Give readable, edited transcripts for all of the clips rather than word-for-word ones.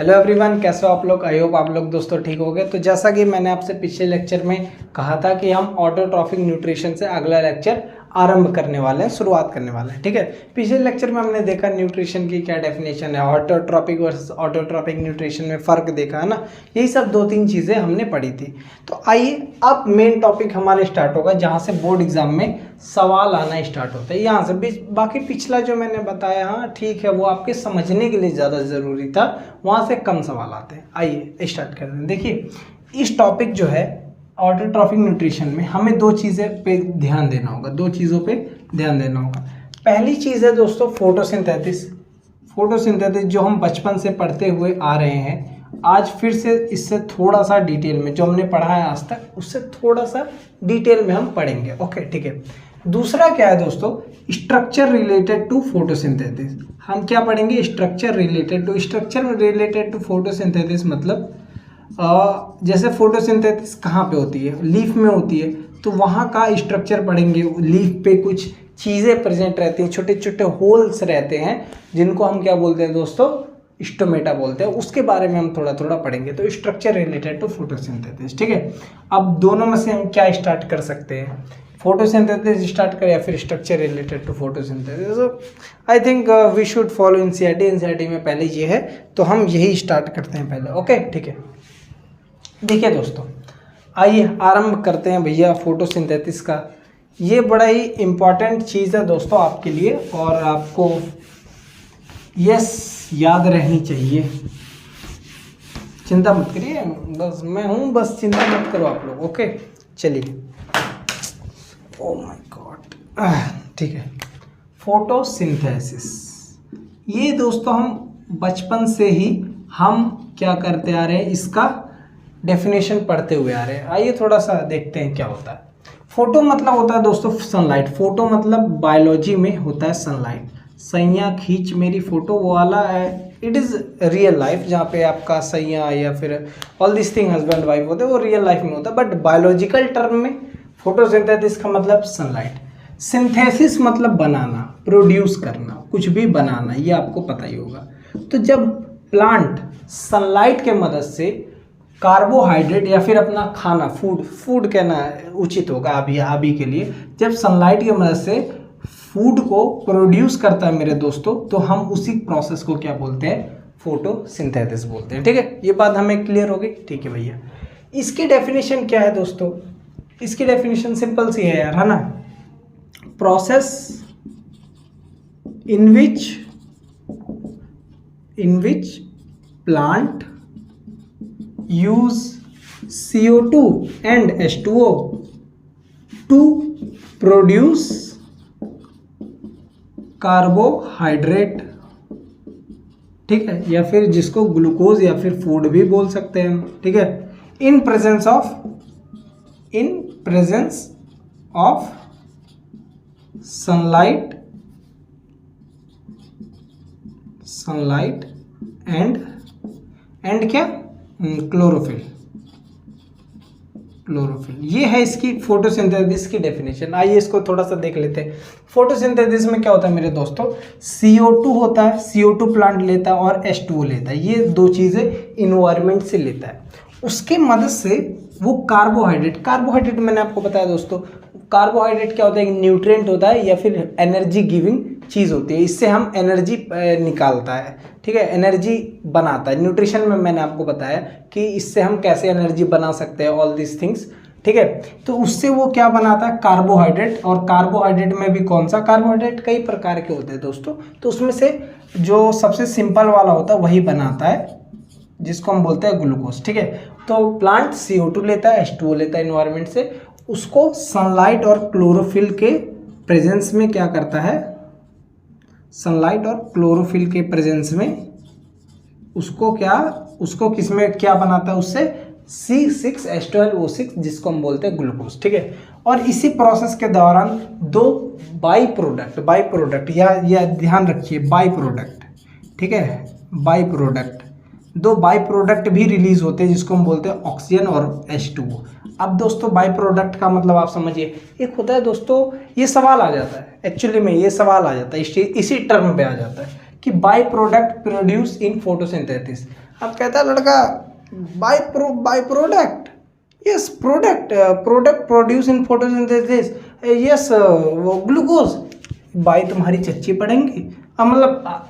Hello everyone, कैसे हो आप लोग। आई होप आप लोग दोस्तों ठीक हो गए। तो जैसा कि मैंने आपसे पिछले लेक्चर में कहा था कि हम ऑटोट्रॉफिक न्यूट्रिशन से अगला लेक्चर आरंभ करने वाले हैं, शुरुआत करने वाले हैं। ठीक है, पिछले लेक्चर में हमने देखा न्यूट्रिशन की क्या डेफिनेशन है, ऑटोट्रॉपिक वर्सेस ऑटोट्रॉपिक न्यूट्रिशन में फ़र्क देखा है ना। यही सब 2-3 चीज़ें हमने पढ़ी थी। तो आइए अब मेन टॉपिक हमारे स्टार्ट होगा, जहाँ से बोर्ड एग्जाम में सवाल आना स्टार्ट होता है। यहाँ से बाकी पिछला जो मैंने बताया, हाँ ठीक है, वो आपके समझने के लिए ज़्यादा ज़रूरी था, वहाँ से कम सवाल आते हैं। आइए स्टार्ट करते हैं। देखिए, इस टॉपिक जो है ऑटोट्रॉफिक न्यूट्रिशन में हमें 2 चीज़ें पे ध्यान देना होगा, 2 चीज़ों पे ध्यान देना होगा। पहली चीज़ है दोस्तों फोटोसिंथेसिस। फोटोसिंथेसिस जो हम बचपन से पढ़ते हुए आ रहे हैं, आज फिर से इससे थोड़ा सा डिटेल में, जो हमने पढ़ा है आज तक, उससे थोड़ा सा डिटेल में हम पढ़ेंगे। ओके, ठीक है। दूसरा क्या है दोस्तों, स्ट्रक्चर रिलेटेड टू फोटोसिंथेसिस। हम क्या पढ़ेंगे, स्ट्रक्चर रिलेटेड टू फोटोसिंथेसिस। मतलब जैसे फोटोसिंथेसिस कहाँ पे होती है, लीफ में होती है, तो वहाँ का स्ट्रक्चर पढ़ेंगे। लीफ पे कुछ चीज़ें प्रेजेंट रहती हैं, छोटे छोटे होल्स रहते हैं, जिनको हम क्या बोलते हैं दोस्तों, स्टोमेटा बोलते हैं। उसके बारे में हम थोड़ा थोड़ा पढ़ेंगे। तो स्ट्रक्चर रिलेटेड टू फोटोसिंथेसिस, ठीक है। अब दोनों में से हम क्या स्टार्ट कर सकते हैं, फोटोसिंथेसिस स्टार्ट करें या फिर structure related to photosynthesis. I think we should follow NCERT में पहले ये है, तो हम यही स्टार्ट करते हैं पहले। ओके, ठीक है। देखिए दोस्तों, आइए आरंभ करते हैं भैया फोटोसिंथेसिस का। ये बड़ा ही इम्पॉर्टेंट चीज़ है दोस्तों आपके लिए, और आपको यस याद रहनी चाहिए। चिंता मत करिए, बस मैं हूँ, बस चिंता मत करो आप लोग। ओके, चलिए। ओ माय गॉड, ठीक है। फोटोसिंथेसिस, ये दोस्तों हम बचपन से ही हम क्या करते आ रहे हैं, इसका डेफिनेशन पढ़ते हुए आ रहे हैं। आइए थोड़ा सा देखते हैं क्या होता है। फोटो मतलब होता है दोस्तों सनलाइट। फोटो मतलब बायोलॉजी में होता है सनलाइट। सैया खींच मेरी फोटो, वो वाला है। इट इज़ रियल लाइफ, जहाँ पे आपका सैया या फिर all this thing husband wife होते हैं, वो रियल लाइफ में होता है। बट बायोलॉजिकल टर्म में फोटोसिंथेसिस का मतलब सनलाइट। सिंथेसिस मतलब बनाना, प्रोड्यूस करना, कुछ भी बनाना, ये आपको पता ही होगा। तो जब प्लांट सनलाइट के मदद से कार्बोहाइड्रेट या फिर अपना खाना, फूड कहना उचित होगा अभी के लिए, जब सनलाइट की मदद से फूड को प्रोड्यूस करता है मेरे दोस्तों, तो हम उसी प्रोसेस को क्या बोलते हैं, फोटोसिंथेसिस बोलते हैं। ठीक है, ये बात हमें क्लियर हो गई। ठीक है भैया, इसकी डेफिनेशन क्या है दोस्तों, इसकी डेफिनेशन सिंपल सी है यार, है ना। Process in which plant use CO2 and H2O to produce carbohydrate, ठीक है, या फिर जिसको ग्लूकोज या फिर फूड भी बोल सकते हैं हम। ठीक है, in presence of sunlight and क्या, क्लोरोफिल। ये है इसकी फोटोसिंथेसिस की डेफिनेशन। आइए इसको थोड़ा सा देख लेते हैं। फोटोसिंथेसिस में क्या होता है मेरे दोस्तों, CO2 होता है, CO2 प्लांट लेता है और H2O लेता है। ये 2 चीज़ें इन्वायरमेंट से लेता है। उसके मदद से वो कार्बोहाइड्रेट मैंने आपको बताया दोस्तों, कार्बोहाइड्रेट क्या होता है, एक न्यूट्रिएंट होता है या फिर एनर्जी गिविंग चीज़ होती है। इससे हम एनर्जी निकालता है, ठीक है, एनर्जी बनाता है। न्यूट्रिशन में मैंने आपको बताया कि इससे हम कैसे एनर्जी बना सकते हैं, ऑल दिस थिंग्स। ठीक है, तो उससे वो क्या बनाता है, कार्बोहाइड्रेट। और कार्बोहाइड्रेट में भी कौन सा, कार्बोहाइड्रेट कई प्रकार के होते हैं दोस्तों, तो उसमें से जो सबसे सिंपल वाला होता है वही बनाता है, जिसको हम बोलते हैं ग्लूकोज। ठीक है, तो प्लांट CO2 लेता है, H2O लेता है इन्वायरमेंट से, उसको सनलाइट और क्लोरोफिल के प्रेजेंस में क्या करता है, सनलाइट और क्लोरोफिल के प्रेजेंस में उसको किस में क्या बनाता है, उससे C6H12O6, जिसको हम बोलते हैं ग्लूकोज। ठीक है, और इसी प्रोसेस के दौरान 2 बाई प्रोडक्ट या ध्यान रखिए, बाई प्रोडक्ट, ठीक है, बाई प्रोडक्ट, 2 बाई प्रोडक्ट भी रिलीज होते हैं, जिसको हम बोलते हैं ऑक्सीजन और H2O। अब दोस्तों बाई प्रोडक्ट का मतलब आप समझिए, एक होता है दोस्तों, ये सवाल आ जाता है, एक्चुअली में ये सवाल आ जाता है, इसी टर्म पे आ जाता है कि by product produce in photosynthesis. अब कहता है लड़का by product, yes product produce in photosynthesis, yes वो ग्लूकोज। बाई तुम्हारी चच्ची पढ़ेंगी। अब मतलब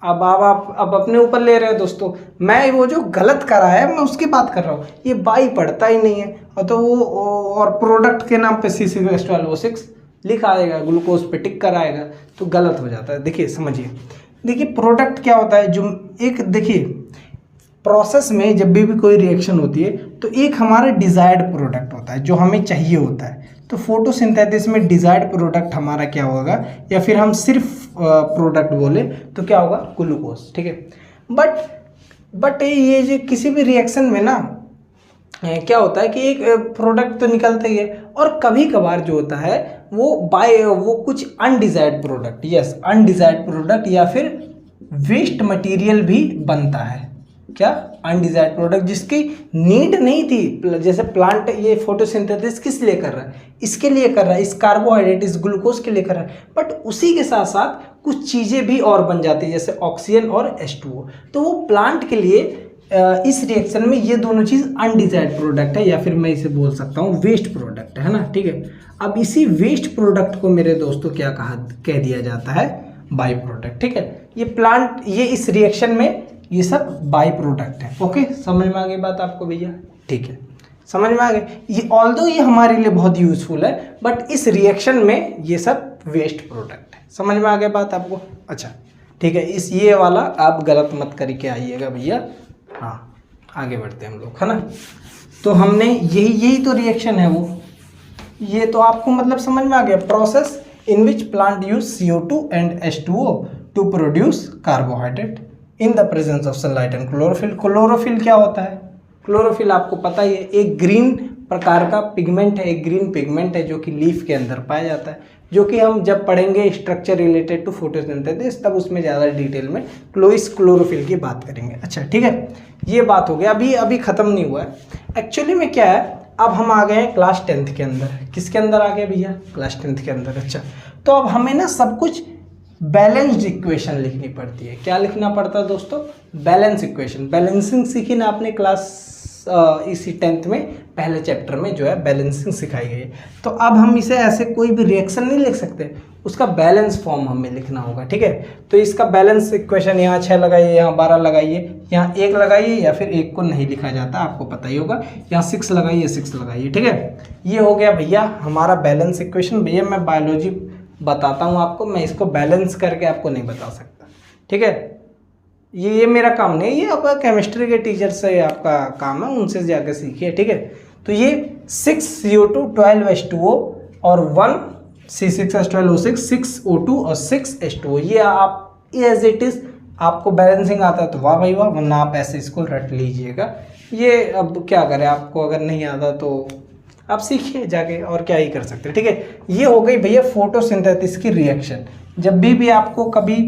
अब आप अपने ऊपर ले रहे हैं दोस्तों, मैं वो जो गलत करा है मैं उसकी बात कर रहा हूँ, ये बाई पढ़ता ही नहीं है। और तो वो और प्रोडक्ट के नाम पे C6H12O6 लिखा आएगा, ग्लूकोज पे टिक कराएगा, तो गलत हो जाता है। देखिए समझिए, देखिए प्रोडक्ट क्या होता है, जो एक देखिए प्रोसेस में जब भी कोई रिएक्शन होती है तो एक हमारा डिज़ायर्ड प्रोडक्ट होता है जो हमें चाहिए होता है। तो फोटोसिंथेसिस में डिज़ायर्ड प्रोडक्ट हमारा क्या होगा, या फिर हम सिर्फ प्रोडक्ट बोले तो क्या होगा, ग्लूकोज, ठीक है। बट ये जो किसी भी रिएक्शन में ना क्या होता है कि एक प्रोडक्ट तो निकलता ही है, और कभी कभार जो होता है वो कुछ undesired product, yes undesired product या फिर वेस्ट मटेरियल भी बनता है। क्या, अनडिजायर्ड प्रोडक्ट जिसकी नीड नहीं थी। जैसे प्लांट ये फोटोसिंथेसिस किस लिए कर रहा है, इसके लिए कर रहा है, इस कार्बोहाइड्रेट इस ग्लूकोज के लिए कर रहा है, बट उसी के साथ साथ कुछ चीज़ें भी और बन जाती है जैसे ऑक्सीजन और H2O। तो वो प्लांट के लिए इस रिएक्शन में ये दोनों चीज़ अनडिजायर्ड प्रोडक्ट है, या फिर मैं इसे बोल सकता हूँ वेस्ट प्रोडक्ट है ना, ठीक है। अब इसी वेस्ट प्रोडक्ट को मेरे दोस्तों क्या कह दिया जाता है, बाई प्रोडक्ट, ठीक है। ये प्लांट ये इस रिएक्शन में ये सब बाई प्रोडक्ट है। ओके, समझ में आ गई बात आपको भैया, ठीक है, समझ में आ गई। ये ऑल्दो ये हमारे लिए बहुत यूजफुल है, बट इस रिएक्शन में ये सब वेस्ट प्रोडक्ट है। समझ में आ गई बात आपको, अच्छा ठीक है। इस ये वाला आप गलत मत करके आइएगा भैया। हाँ, आगे बढ़ते हैं हम लोग, है ना। तो हमने यही तो रिएक्शन है वो, ये तो आपको मतलब समझ में आ गया। Process in which plant use CO2 and H2O to produce carbohydrate in the presence of sunlight and chlorophyll. Chlorophyll क्या होता है, क्लोरोफिल आपको पता ही है, एक ग्रीन प्रकार का पिगमेंट है, एक ग्रीन पिगमेंट है जो कि लीफ के अंदर पाया जाता है, जो कि हम जब पढ़ेंगे स्ट्रक्चर रिलेटेड टू फोटोसिंथेसिस तब उसमें ज़्यादा डिटेल में क्लोरोफिल की बात करेंगे। अच्छा ठीक है, ये बात हो गया, अभी ख़त्म नहीं हुआ है। एक्चुअली में क्या है, अब हम आ गए हैं क्लास 10th के अंदर। किसके अंदर आ गए भैया, क्लास 10th के अंदर। अच्छा, तो अब हमें ना सब कुछ बैलेंस्ड इक्वेशन लिखनी पड़ती है। क्या लिखना पड़ता है दोस्तों, बैलेंस इक्वेशन। बैलेंसिंग सीखी ना आपने क्लास इसी 10th में पहले चैप्टर में जो है बैलेंसिंग सिखाई गई है। तो अब हम इसे ऐसे कोई भी रिएक्शन नहीं लिख सकते, उसका बैलेंस फॉर्म हमें लिखना होगा, ठीक है। तो इसका बैलेंस इक्वेशन यहाँ 6 लगाइए, यहाँ 12 लगाइए, यहाँ 1 लगाइए, या फिर 1 को नहीं लिखा जाता, आपको पता ही होगा। यहाँ 6 लगाइए, 6 लगाइए, ठीक है। ये हो गया भैया हमारा बैलेंस इक्वेशन। भैया मैं बायोलॉजी बताता हूँ आपको, मैं इसको बैलेंस करके आपको नहीं बता सकता, ठीक है। ये मेरा काम नहीं, ये आपका केमिस्ट्री के टीचर से आपका काम है, उनसे जाकर सीखिए, ठीक है। तो ये 6 CO2 12 H2O और 1 C6H12O6 6 O2 और 6 H2O। ये आप एज इट इज़, आपको बैलेंसिंग आता है तो वाह भाई वाह, वरना आप ऐसे इसको रट लीजिएगा। ये अब क्या करें, आपको अगर नहीं आता तो आप सीखिए जाके, और क्या ही कर सकते हैं, ठीक है। ये हो गई भैया फोटोसिंथेसिस की रिएक्शन। जब भी आपको कभी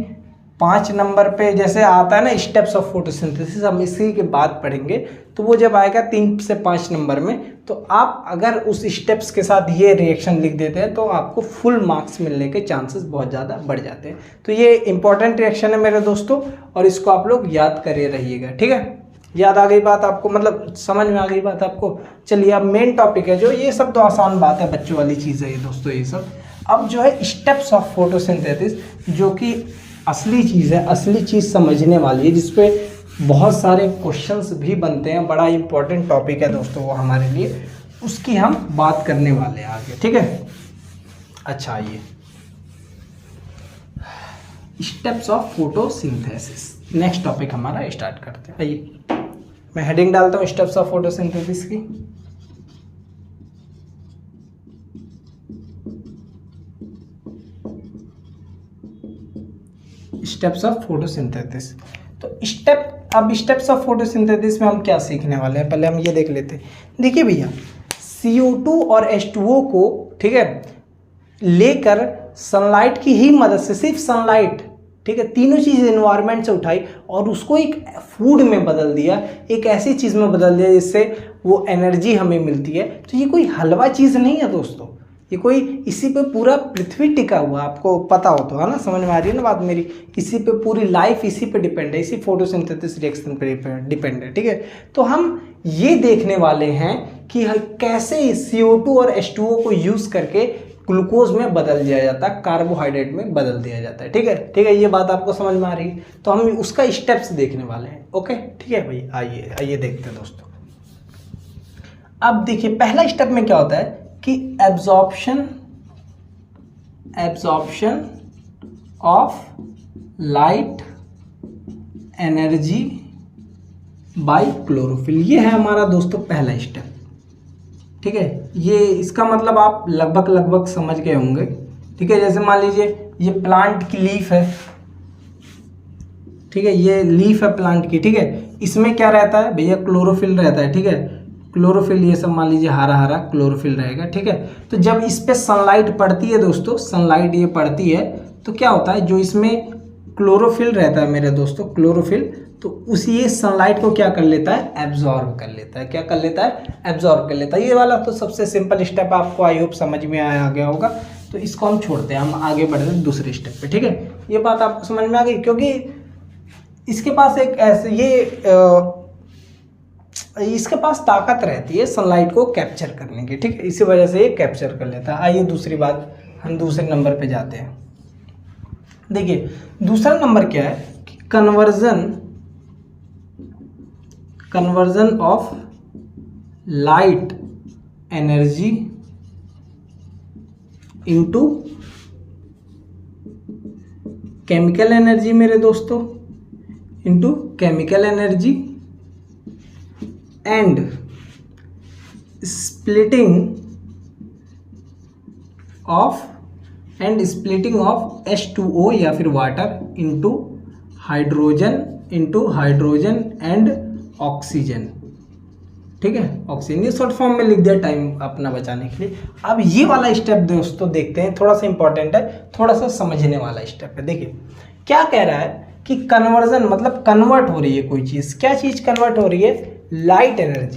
5 नंबर पे जैसे आता है ना स्टेप्स ऑफ फोटोसिंथेसिस, हम इसी के बाद पढ़ेंगे, तो वो जब आएगा 3 से 5 नंबर में, तो आप अगर उस स्टेप्स के साथ ये रिएक्शन लिख देते हैं तो आपको फुल मार्क्स मिलने के चांसेस बहुत ज़्यादा बढ़ जाते हैं। तो ये इंपॉर्टेंट रिएक्शन है मेरे दोस्तों, और इसको आप लोग याद करे रहिएगा, ठीक है। याद आ गई बात आपको, मतलब समझ में आ गई बात आपको। चलिए अब मेन टॉपिक है जो, ये सब तो आसान बात है, बच्चों वाली चीज़ है ये दोस्तों ये सब। अब जो है स्टेप्स ऑफ फोटोसिंथेसिस, जो कि असली चीज़ है, असली चीज़ समझने वाली है, जिसपे बहुत सारे क्वेश्चंस भी बनते हैं, बड़ा इंपॉर्टेंट टॉपिक है दोस्तों वो हमारे लिए, उसकी हम बात करने वाले हैं आगे, ठीक है। अच्छा आइए, steps of photosynthesis, next topic हमारा स्टार्ट करते हैं। आइए मैं हेडिंग डालता हूँ स्टेप्स ऑफ फोटोसिंथेसिस की। Steps of photosynthesis. तो स्टेप्स ऑफ फोटोसिंथेसिस में हम क्या सीखने वाले हैं, पहले हम ये देख लेते हैं। देखिए भैया CO2 और H2O को, ठीक है, लेकर सनलाइट की ही मदद से, सिर्फ सनलाइट, ठीक है, तीनों चीज़ एनवायरनमेंट से उठाई और उसको एक फूड में बदल दिया, एक ऐसी चीज़ में बदल दिया जिससे वो एनर्जी हमें मिलती है। तो ये कोई हलवा चीज़ नहीं है दोस्तों, ये कोई इसी पे पूरा पृथ्वी टिका हुआ, आपको पता हो तो, है ना, समझ में आ रही है ना बात मेरी। इसी पे पूरी लाइफ इसी पे डिपेंड है, इसी फोटोसिंथेसिस रिएक्शन पे डिपेंड है, ठीक है। तो हम ये देखने वाले हैं कि कैसे CO2 और H2O को यूज करके ग्लूकोज में बदल दिया जाता है, कार्बोहाइड्रेट में बदल दिया जाता है, ठीक है, ठीक है। ये बात आपको समझ में आ रही है। तो हम उसका स्टेप्स देखने वाले हैं, ओके, ठीक है भाई। आइए आइए देखते हैं दोस्तों। अब देखिए पहला स्टेप में क्या होता है कि absorption of light energy by chlorophyll, ये है हमारा दोस्तों पहला स्टेप, ठीक है। ये इसका मतलब आप लगभग समझ गए होंगे, ठीक है। जैसे मान लीजिए ये प्लांट की लीफ है, ठीक है, ये लीफ है प्लांट की, ठीक है। इसमें क्या रहता है भैया, क्लोरोफिल रहता है, ठीक है। क्लोरोफिल ये सब मान लीजिए हरा हरा क्लोरोफिल रहेगा, ठीक है। तो जब इस पे सनलाइट पड़ती है दोस्तों, सनलाइट ये पड़ती है तो क्या होता है, जो इसमें क्लोरोफिल रहता है मेरे दोस्तों, क्लोरोफिल, तो उसी ये सनलाइट को क्या कर लेता है, एब्जॉर्ब कर लेता है। क्या कर लेता है, एब्जॉर्ब कर लेता है। ये वाला तो सबसे सिंपल स्टेप आपको आई होप समझ में आ गया होगा। तो इसको हम छोड़ते हैं, हम आगे बढ़ रहे हैं दूसरे स्टेप पे, ठीक है। ये बात आपको समझ में आ गई, क्योंकि इसके पास एक ऐसे इसके पास ताकत रहती है सनलाइट को कैप्चर करने की, ठीक है, इसी वजह से ये कैप्चर कर लेता है। आइए दूसरी बात, हम दूसरे नंबर पे जाते हैं। देखिए दूसरा नंबर क्या है कि conversion of light energy into chemical energy मेरे दोस्तों, into chemical energy and splitting of H2O या फिर water into hydrogen and oxygen, ठीक है, ऑक्सीजन। ये शॉर्ट फॉर्म में लिख दिया टाइम अपना बचाने के लिए। अब ये वाला स्टेप दोस्तों देखते हैं, थोड़ा सा इंपॉर्टेंट है, थोड़ा सा समझने वाला स्टेप है। देखिए क्या कह रहा है कि कन्वर्जन मतलब कन्वर्ट हो रही है कोई चीज़, क्या चीज़ कन्वर्ट हो रही है, लाइट एनर्जी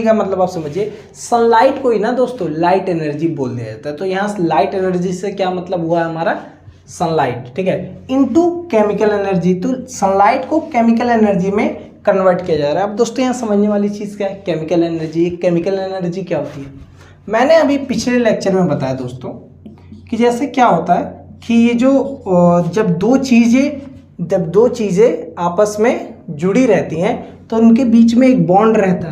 का मतलब आप समझिए, सनलाइट को ही ना दोस्तों लाइट एनर्जी बोल दिया जाता है। तो यहाँ लाइट एनर्जी से क्या मतलब हुआ हमारा, सनलाइट, ठीक है, इनटू केमिकल एनर्जी। तो सनलाइट को केमिकल एनर्जी में कन्वर्ट किया जा रहा है। अब दोस्तों यहाँ समझने वाली चीज़ क्या है, केमिकल एनर्जी क्या होती है। मैंने अभी पिछले लेक्चर में बताया दोस्तों कि जैसे क्या होता है कि ये जो जब दो चीज़ें आपस में जुड़ी रहती हैं तो उनके बीच में एक बॉन्ड रहता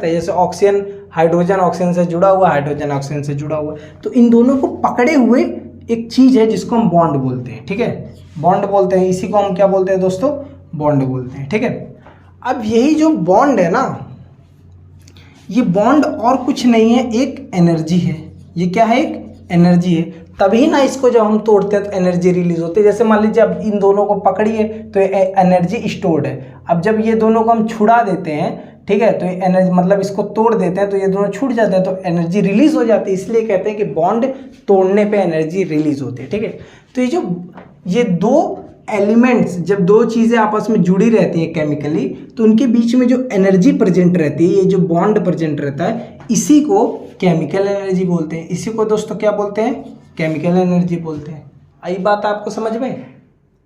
है, जैसे ऑक्सीजन हाइड्रोजन ऑक्सीजन से जुड़ा हुआ, हाइड्रोजन ऑक्सीजन से जुड़ा हुआ। तो इन दोनों को पकड़े हुए एक चीज़ है जिसको हम बॉन्ड बोलते हैं, ठीक है, बॉन्ड बोलते हैं। इसी को हम क्या बोलते हैं दोस्तों, बॉन्ड बोलते हैं, ठीक है। अब यही जो बॉन्ड है ना, ये बॉन्ड और कुछ नहीं है, एक एनर्जी है। ये क्या है, एक एनर्जी है। तभी ना इसको जब हम तोड़ते हैं तो एनर्जी रिलीज होती है। जैसे मान लीजिए अब इन दोनों को पकड़िए तो एनर्जी स्टोर्ड है। अब जब ये दोनों को हम छुड़ा देते हैं, ठीक है, तो ये एनर्जी मतलब इसको तोड़ देते हैं तो ये दोनों छूट जाते हैं, तो एनर्जी रिलीज हो जाती है। इसलिए कहते हैं कि बॉन्ड तोड़ने पे एनर्जी रिलीज होती है, ठीक है। तो ये दो एलिमेंट्स, जब दो चीज़ें आपस में जुड़ी रहती हैं केमिकली, तो उनके बीच में जो एनर्जी प्रेजेंट रहती है, ये जो बॉन्ड प्रेजेंट रहता है, इसी को केमिकल एनर्जी बोलते हैं। इसी को दोस्तों क्या बोलते हैं, केमिकल एनर्जी बोलते हैं। आई बात आपको समझ में,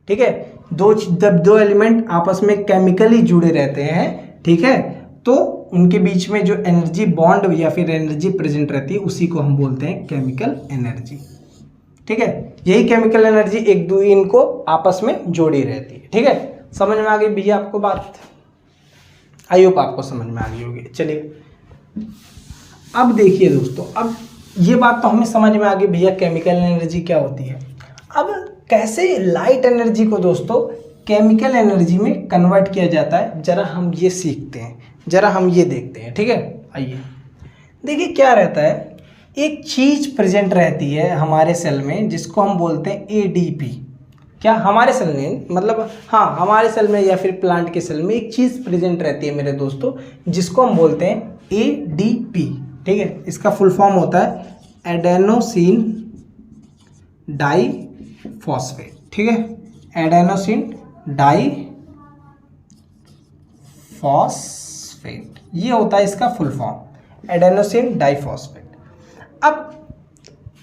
ठीक है। जब दो एलिमेंट आपस में केमिकली जुड़े रहते हैं, ठीक है, तो उनके बीच में जो एनर्जी बॉन्ड या फिर एनर्जी प्रेजेंट रहती है, उसी को हम बोलते हैं केमिकल एनर्जी, ठीक है। यही केमिकल एनर्जी एक दो इनको आपस में जोड़ी रहती है, ठीक है। समझ में आ गई भैया आपको बात, आई होप आपको समझ में आ गई होगी। चलिए अब देखिए दोस्तों, अब ये बात तो हमें समझ में आ गई भैया केमिकल एनर्जी क्या होती है। अब कैसे लाइट एनर्जी को दोस्तों केमिकल एनर्जी में कन्वर्ट किया जाता है, जरा हम ये सीखते हैं, जरा हम ये देखते हैं, ठीक है। आइए देखिए क्या रहता है, एक चीज़ प्रेजेंट रहती है हमारे सेल में जिसको हम बोलते हैं ADP। क्या हमारे सेल में, मतलब हाँ हमारे सेल में या फिर प्लांट के सेल में एक चीज़ प्रेजेंट रहती है मेरे दोस्तों, जिसको हम बोलते हैं ADP, ठीक है। इसका फुल फॉर्म होता है एडेनोसिन डाइफॉस्फेट, ठीक है, एडेनोसिन डाइफॉस्फेट, ये होता है इसका फुल फॉर्म। Adenosine diphosphate. अब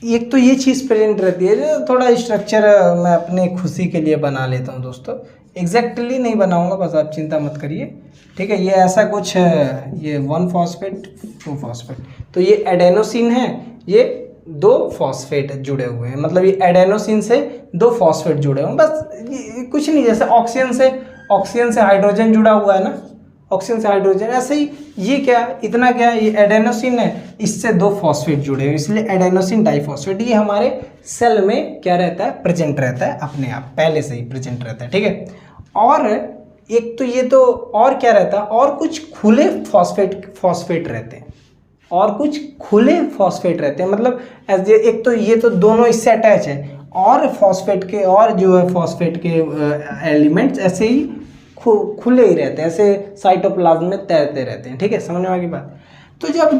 एक तो ये चीज़ प्रेजेंट रहती है, थोड़ा स्ट्रक्चर मैं अपने खुशी के लिए बना लेता हूँ दोस्तों, एग्जैक्टली नहीं बनाऊंगा, बस आप चिंता मत करिए, ठीक है। ये ऐसा कुछ है, ये 1 फॉस्फेट 2 फॉस्फेट, तो ये एडेनोसिन है, ये 2 फॉस्फेट जुड़े हुए हैं, मतलब ये एडेनोसिन से 2 फॉस्फेट जुड़े हुए हैं, बस ये कुछ नहीं, जैसे ऑक्सीजन से हाइड्रोजन जुड़ा हुआ है ना, ऑक्सीजन से हाइड्रोजन, ऐसे ही ये क्या इतना क्या, ये एडेनोसिन है, इससे 2 फॉस्फेट जुड़े हुए, इसलिए एडेनोसिन डाइफॉस्फेट। ये हमारे सेल में क्या रहता है, प्रेजेंट रहता है, अपने आप पहले से ही प्रेजेंट रहता है, ठीक है। और एक तो ये तो, और क्या रहता है, और कुछ खुले फॉस्फेट रहते हैं, और कुछ खुले फॉस्फेट रहते हैं, मतलब एक तो ये तो दोनों इससे अटैच है, और फॉस्फेट के, और जो है फॉस्फेट के एलिमेंट्स ऐसे ही खुले ही रहते हैं, ऐसे साइटोप्लाज्म में तैरते रहते हैं, ठीक है, समझ में आ गई बात। तो जब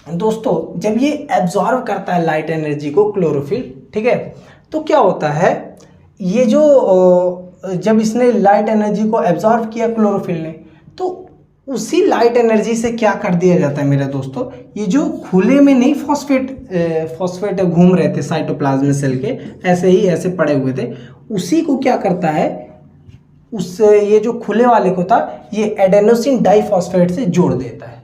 दोस्तों जब ये एब्जॉर्व करता है लाइट एनर्जी को क्लोरोफिल, ठीक है, तो क्या होता है, ये जो जब इसने लाइट एनर्जी को एब्जॉर्व किया क्लोरोफिल ने, तो उसी लाइट एनर्जी से क्या कर दिया जाता है मेरे दोस्तों, ये जो खुले में नहीं फॉस्फेट घूम रहे थे साइटोप्लाज्म सेल के, ऐसे ही ऐसे पड़े हुए थे, उसी को क्या करता है, ये जो खुले वाले को था, ये एडेनोसिन डाइफॉस्फेट से जोड़ देता है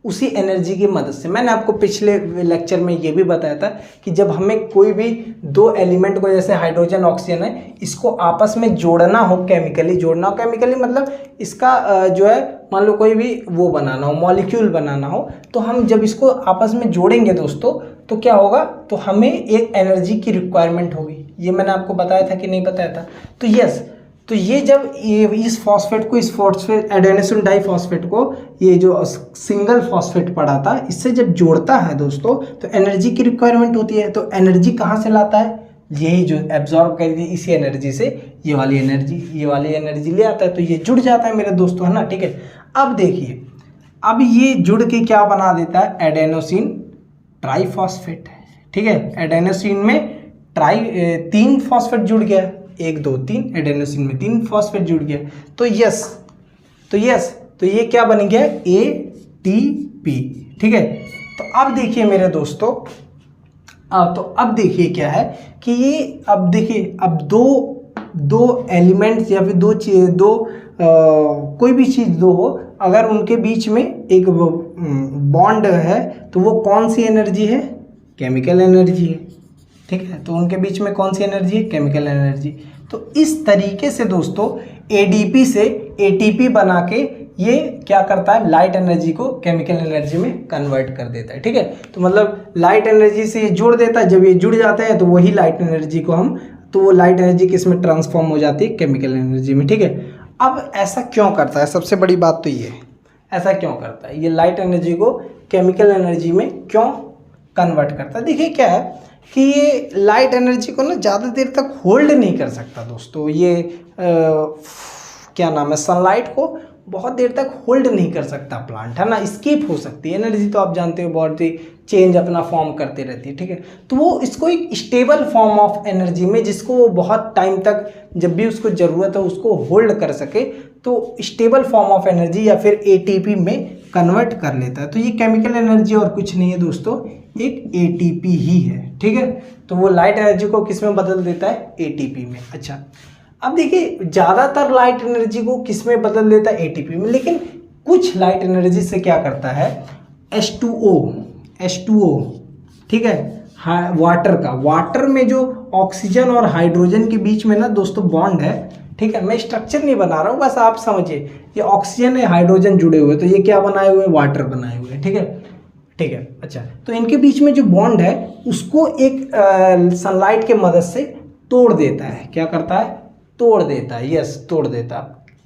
उसी एनर्जी की मदद से। मैंने आपको पिछले लेक्चर में ये भी बताया था कि जब हमें कोई भी 2 एलिमेंट को, जैसे हाइड्रोजन ऑक्सीजन है, इसको आपस में जोड़ना हो, केमिकली मतलब इसका जो है, मान लो कोई भी वो बनाना हो, मॉलिक्यूल बनाना हो, तो हम जब इसको आपस में जोड़ेंगे दोस्तों, तो क्या होगा, तो हमें एक एनर्जी की रिक्वायरमेंट होगी। ये मैंने आपको बताया था कि नहीं बताया था। तो यस, तो ये जब ये इस फॉस्फेट को, इस फॉस्फेट एडेनोसिन डाइफॉस्फेट को, ये जो सिंगल फॉस्फेट पड़ा था, इससे जब जोड़ता है दोस्तों, तो एनर्जी की रिक्वायरमेंट होती है। तो एनर्जी कहाँ से लाता है, यही जो एब्जॉर्ब कर दी, इसी एनर्जी से ये वाली एनर्जी ले आता है, तो ये जुड़ जाता है मेरे दोस्तों, है ना, ठीक है। अब देखिए, अब ये जुड़ के क्या बना देता है, एडेनोसिन ट्राइफॉस्फेट, ठीक है। एडेनोसिन में 3 फॉस्फेट जुड़ गया, 1 2 3, एडेनोसिन में 3 फॉस्फेट जुड़ गया, तो ये क्या बन गया, ATP, ठीक है। तो अब देखिए मेरे दोस्तों, तो अब देखिए क्या है कि ये, अब देखिए, अब दो एलिमेंट्स या फिर कोई भी चीज़ दो हो, अगर उनके बीच में एक बॉन्ड है, तो वो कौन सी एनर्जी है, केमिकल एनर्जी है, ठीक है। तो उनके बीच में कौन सी एनर्जी है, केमिकल एनर्जी। तो इस तरीके से दोस्तों ADP से ATP बना के ये क्या करता है, लाइट एनर्जी को केमिकल एनर्जी में कन्वर्ट कर देता है, ठीक है। तो मतलब लाइट एनर्जी से ये जुड़ देता है, जब ये जुड़ जाता है तो वही लाइट एनर्जी को तो वो लाइट एनर्जी किस में ट्रांसफॉर्म हो जाती है, केमिकल एनर्जी में, ठीक है। अब ऐसा क्यों करता है, सबसे बड़ी बात तो ये है, ऐसा क्यों करता है, ये लाइट एनर्जी को केमिकल एनर्जी में क्यों कन्वर्ट करता है। देखिए क्या है कि ये लाइट एनर्जी को ना ज़्यादा देर तक होल्ड नहीं कर सकता दोस्तों, ये क्या नाम है, सनलाइट को बहुत देर तक होल्ड नहीं कर सकता प्लांट, है ना, स्किप हो सकती है एनर्जी, तो आप जानते हो बॉडी चेंज अपना फॉर्म करती रहती है, ठीक है। तो वो इसको एक स्टेबल फॉर्म ऑफ एनर्जी में, जिसको वो बहुत टाइम तक जब भी उसको ज़रूरत है उसको होल्ड कर सके, तो स्टेबल फॉर्म ऑफ एनर्जी या फिर ATP में कन्वर्ट कर लेता है। तो ये केमिकल एनर्जी और कुछ नहीं है दोस्तों, एक ATP ही है, ठीक है। तो वो लाइट एनर्जी को किस में बदल देता है, ATP में। अच्छा, अब देखिए, ज़्यादातर लाइट एनर्जी को किस में बदल देता है, ATP में, लेकिन कुछ लाइट एनर्जी से क्या करता है, H2O, ठीक है, हाँ, वाटर में जो ऑक्सीजन और हाइड्रोजन के बीच में ना दोस्तों बॉन्ड है, ठीक है। मैं स्ट्रक्चर नहीं बना रहा हूँ, बस आप समझिए, ये ऑक्सीजन है, हाइड्रोजन जुड़े हुए, तो ये क्या बनाए हुए, वाटर बनाए हुए, ठीक है, ठीक है। अच्छा, तो इनके बीच में जो बॉन्ड है उसको एक सनलाइट के मदद से तोड़ देता है, क्या करता है, तोड़ देता है, यस, तोड़ देता है।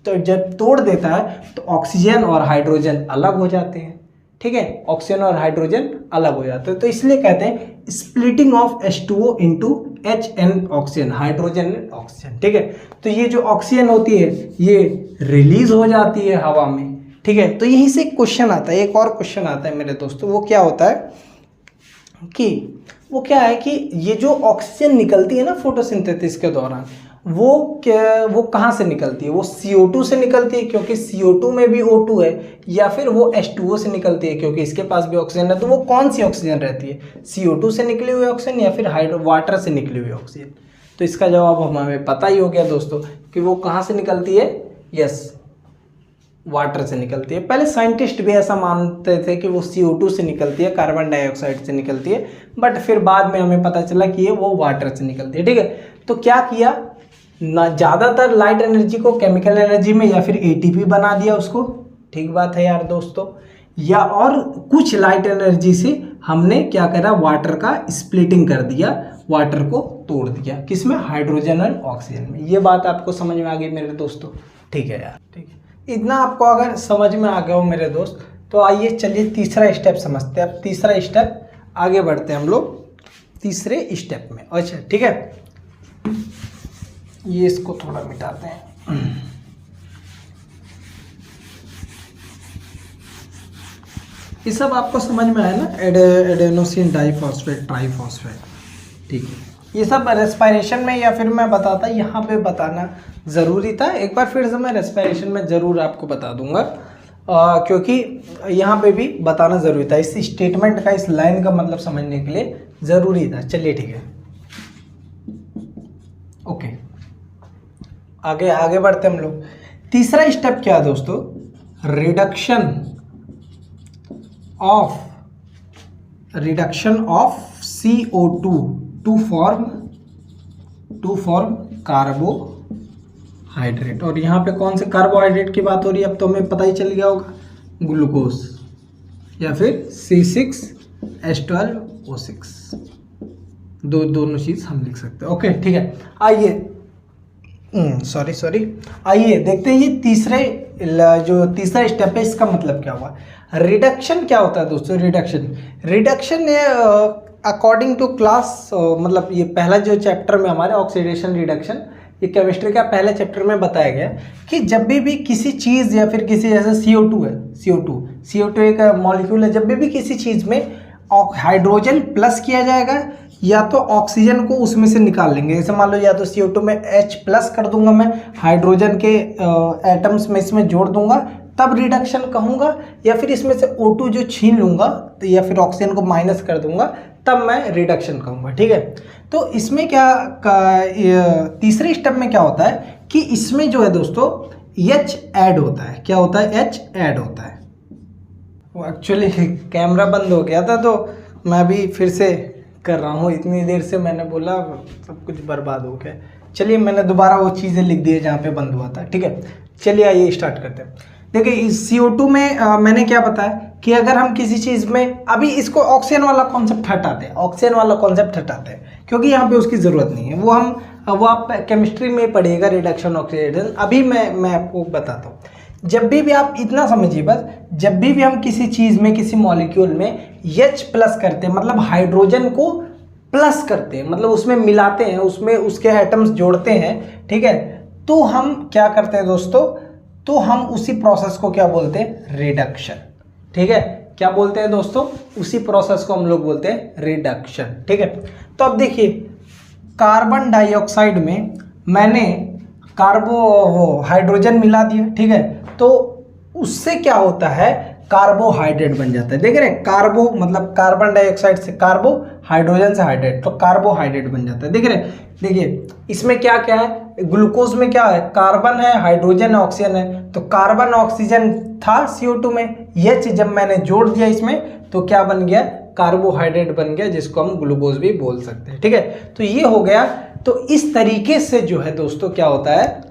तो जब तोड़ देता है तो ऑक्सीजन और हाइड्रोजन अलग हो जाते हैं, ठीक है, ऑक्सीजन और हाइड्रोजन अलग हो जाते हैं, तो इसलिए कहते हैं splitting of H2O into HN oxygen, hydrogen and oxygen, ठीक है। तो ये जो ऑक्सीजन होती है ये रिलीज हो जाती है हवा में, ठीक है। तो यहीं से एक क्वेश्चन आता है, एक और क्वेश्चन आता है मेरे दोस्तों, वो क्या होता है कि ये जो ऑक्सीजन निकलती है ना फोटोसिंथेसिस के दौरान, वो कहाँ से निकलती है? वो CO2 से निकलती है क्योंकि CO2 में भी O2 है, या फिर वो H2O से निकलती है क्योंकि इसके पास भी ऑक्सीजन है। तो वो कौन सी ऑक्सीजन रहती है? CO2 से निकली हुई ऑक्सीजन या फिर वाटर से निकली हुई ऑक्सीजन? तो इसका जवाब हमें पता ही हो गया दोस्तों कि वो कहाँ से निकलती है। यस, वाटर से निकलती है। पहले साइंटिस्ट भी ऐसा मानते थे कि वो CO2 से निकलती है, कार्बन डाइऑक्साइड से निकलती है, बट फिर बाद में हमें पता चला कि ये वो वाटर से निकलती है। ठीक है, तो क्या किया ना, ज़्यादातर लाइट एनर्जी को केमिकल एनर्जी में या फिर ATP बना दिया उसको। ठीक बात है यार दोस्तों। या और कुछ लाइट एनर्जी से हमने क्या करा, वाटर का स्प्लिटिंग कर दिया, वाटर को तोड़ दिया, किसमें? हाइड्रोजन और ऑक्सीजन में। ये बात आपको समझ में आ गई मेरे दोस्तों? ठीक है यार, ठीक है। इतना आपको अगर समझ में आ गया हो मेरे दोस्त, तो आइए चलिए तीसरा स्टेप समझते हैं। अब तीसरा स्टेप आगे बढ़ते हैं हम लोग तीसरे स्टेप में। अच्छा ठीक है, ये इसको थोड़ा मिटाते हैं। ये सब आपको समझ में आया ना, एडेनोसिन डाइफॉस्फेट, ट्राइफॉस्फेट। ठीक है, ये सब रेस्पिरेशन में या फिर मैं बताता यहाँ पे बताना ज़रूरी था। एक बार फिर से मैं रेस्पिरेशन में ज़रूर आपको बता दूंगा, क्योंकि यहाँ पे भी बताना ज़रूरी था। इस स्टेटमेंट का, इस लाइन का मतलब समझने के लिए ज़रूरी था। चलिए ठीक है, ओके, आगे बढ़ते हम लोग। तीसरा स्टेप क्या है दोस्तों? Reduction of CO2 to form carbohydrate. और यहाँ पे कौन से कार्बोहाइड्रेट की बात हो रही है? अब तो हमें पता ही चल गया होगा, ग्लूकोज या फिर C6H12O6। दोनों चीज़ हम लिख सकते हैं। ओके ठीक है, आइए आइए देखते हैं ये जो तीसरा स्टेप है, इसका मतलब क्या हुआ। रिडक्शन क्या होता है दोस्तों? रिडक्शन अकॉर्डिंग टू क्लास, मतलब ये पहला जो चैप्टर में हमारे ऑक्सीडेशन रिडक्शन, ये केमिस्ट्री का पहले चैप्टर में बताया गया कि जब भी किसी चीज़ या फिर किसी, जैसे CO2 है, CO2 एक मॉलिक्यूल है, जब भी किसी चीज़ में हाइड्रोजन प्लस किया जाएगा या तो ऑक्सीजन को उसमें से निकाल लेंगे। जैसे मान लो या तो CO2 में H प्लस कर दूंगा मैं, हाइड्रोजन के एटम्स में इसमें जोड़ दूंगा, तब रिडक्शन कहूँगा, या फिर इसमें से O2 जो छीन लूँगा तो या फिर ऑक्सीजन को माइनस कर दूंगा, तब मैं रिडक्शन कहूँगा। ठीक है, तो इसमें तीसरे स्टेप में क्या होता है कि इसमें जो है दोस्तों H ऐड होता है। क्या होता है? H ऐड होता है। वो एक्चुअली कैमरा बंद हो गया था तो मैं भी फिर से कर रहा हूँ। इतनी देर से मैंने बोला सब कुछ बर्बाद हो गया। चलिए मैंने दोबारा वो चीज़ें लिख दी है जहाँ पे बंद हुआ था। ठीक है, चलिए आइए स्टार्ट करते हैं। देखिए इस CO2 में मैंने क्या बताया कि अगर हम किसी चीज़ में, अभी इसको ऑक्सीजन वाला कॉन्सेप्ट हटाते हैं, क्योंकि यहाँ पे उसकी ज़रूरत नहीं है। वो आप केमिस्ट्री में पढ़िएगा, रिडक्शन ऑक्सीडेशन। अभी मैं आपको बताता हूँ। जब भी आप इतना समझिए बस, जब भी हम किसी चीज़ में, किसी मॉलिक्यूल में H प्लस करते हैं, मतलब हाइड्रोजन को प्लस करते हैं, मतलब उसमें मिलाते हैं, उसमें उसके एटम्स जोड़ते हैं। ठीक है, तो हम क्या करते हैं दोस्तों? तो हम उसी प्रोसेस को क्या बोलते हैं? रिडक्शन। ठीक है, क्या बोलते हैं दोस्तों? उसी प्रोसेस को हम लोग बोलते हैं रिडक्शन। ठीक है, तो अब देखिए कार्बन डाइऑक्साइड में मैंने हाइड्रोजन मिला दिया। ठीक है, तो उससे क्या होता है? कार्बोहाइड्रेट बन जाता है। देख रहे हैं, कार्बो मतलब कार्बन डाइऑक्साइड से कार्बो, हाइड्रोजन से हाइड्रेट, तो कार्बोहाइड्रेट बन जाता है। देख रहे हैं, देखिए इसमें क्या क्या है? ग्लूकोज में क्या है? कार्बन है, हाइड्रोजन है, ऑक्सीजन है। तो कार्बन ऑक्सीजन था CO2 में, ये चीज जब मैंने जोड़ दिया इसमें तो क्या बन गया? कार्बोहाइड्रेट बन गया, जिसको हम ग्लूकोज भी बोल सकते हैं। ठीक है, तो ये हो गया। तो इस तरीके से जो है दोस्तों क्या होता है?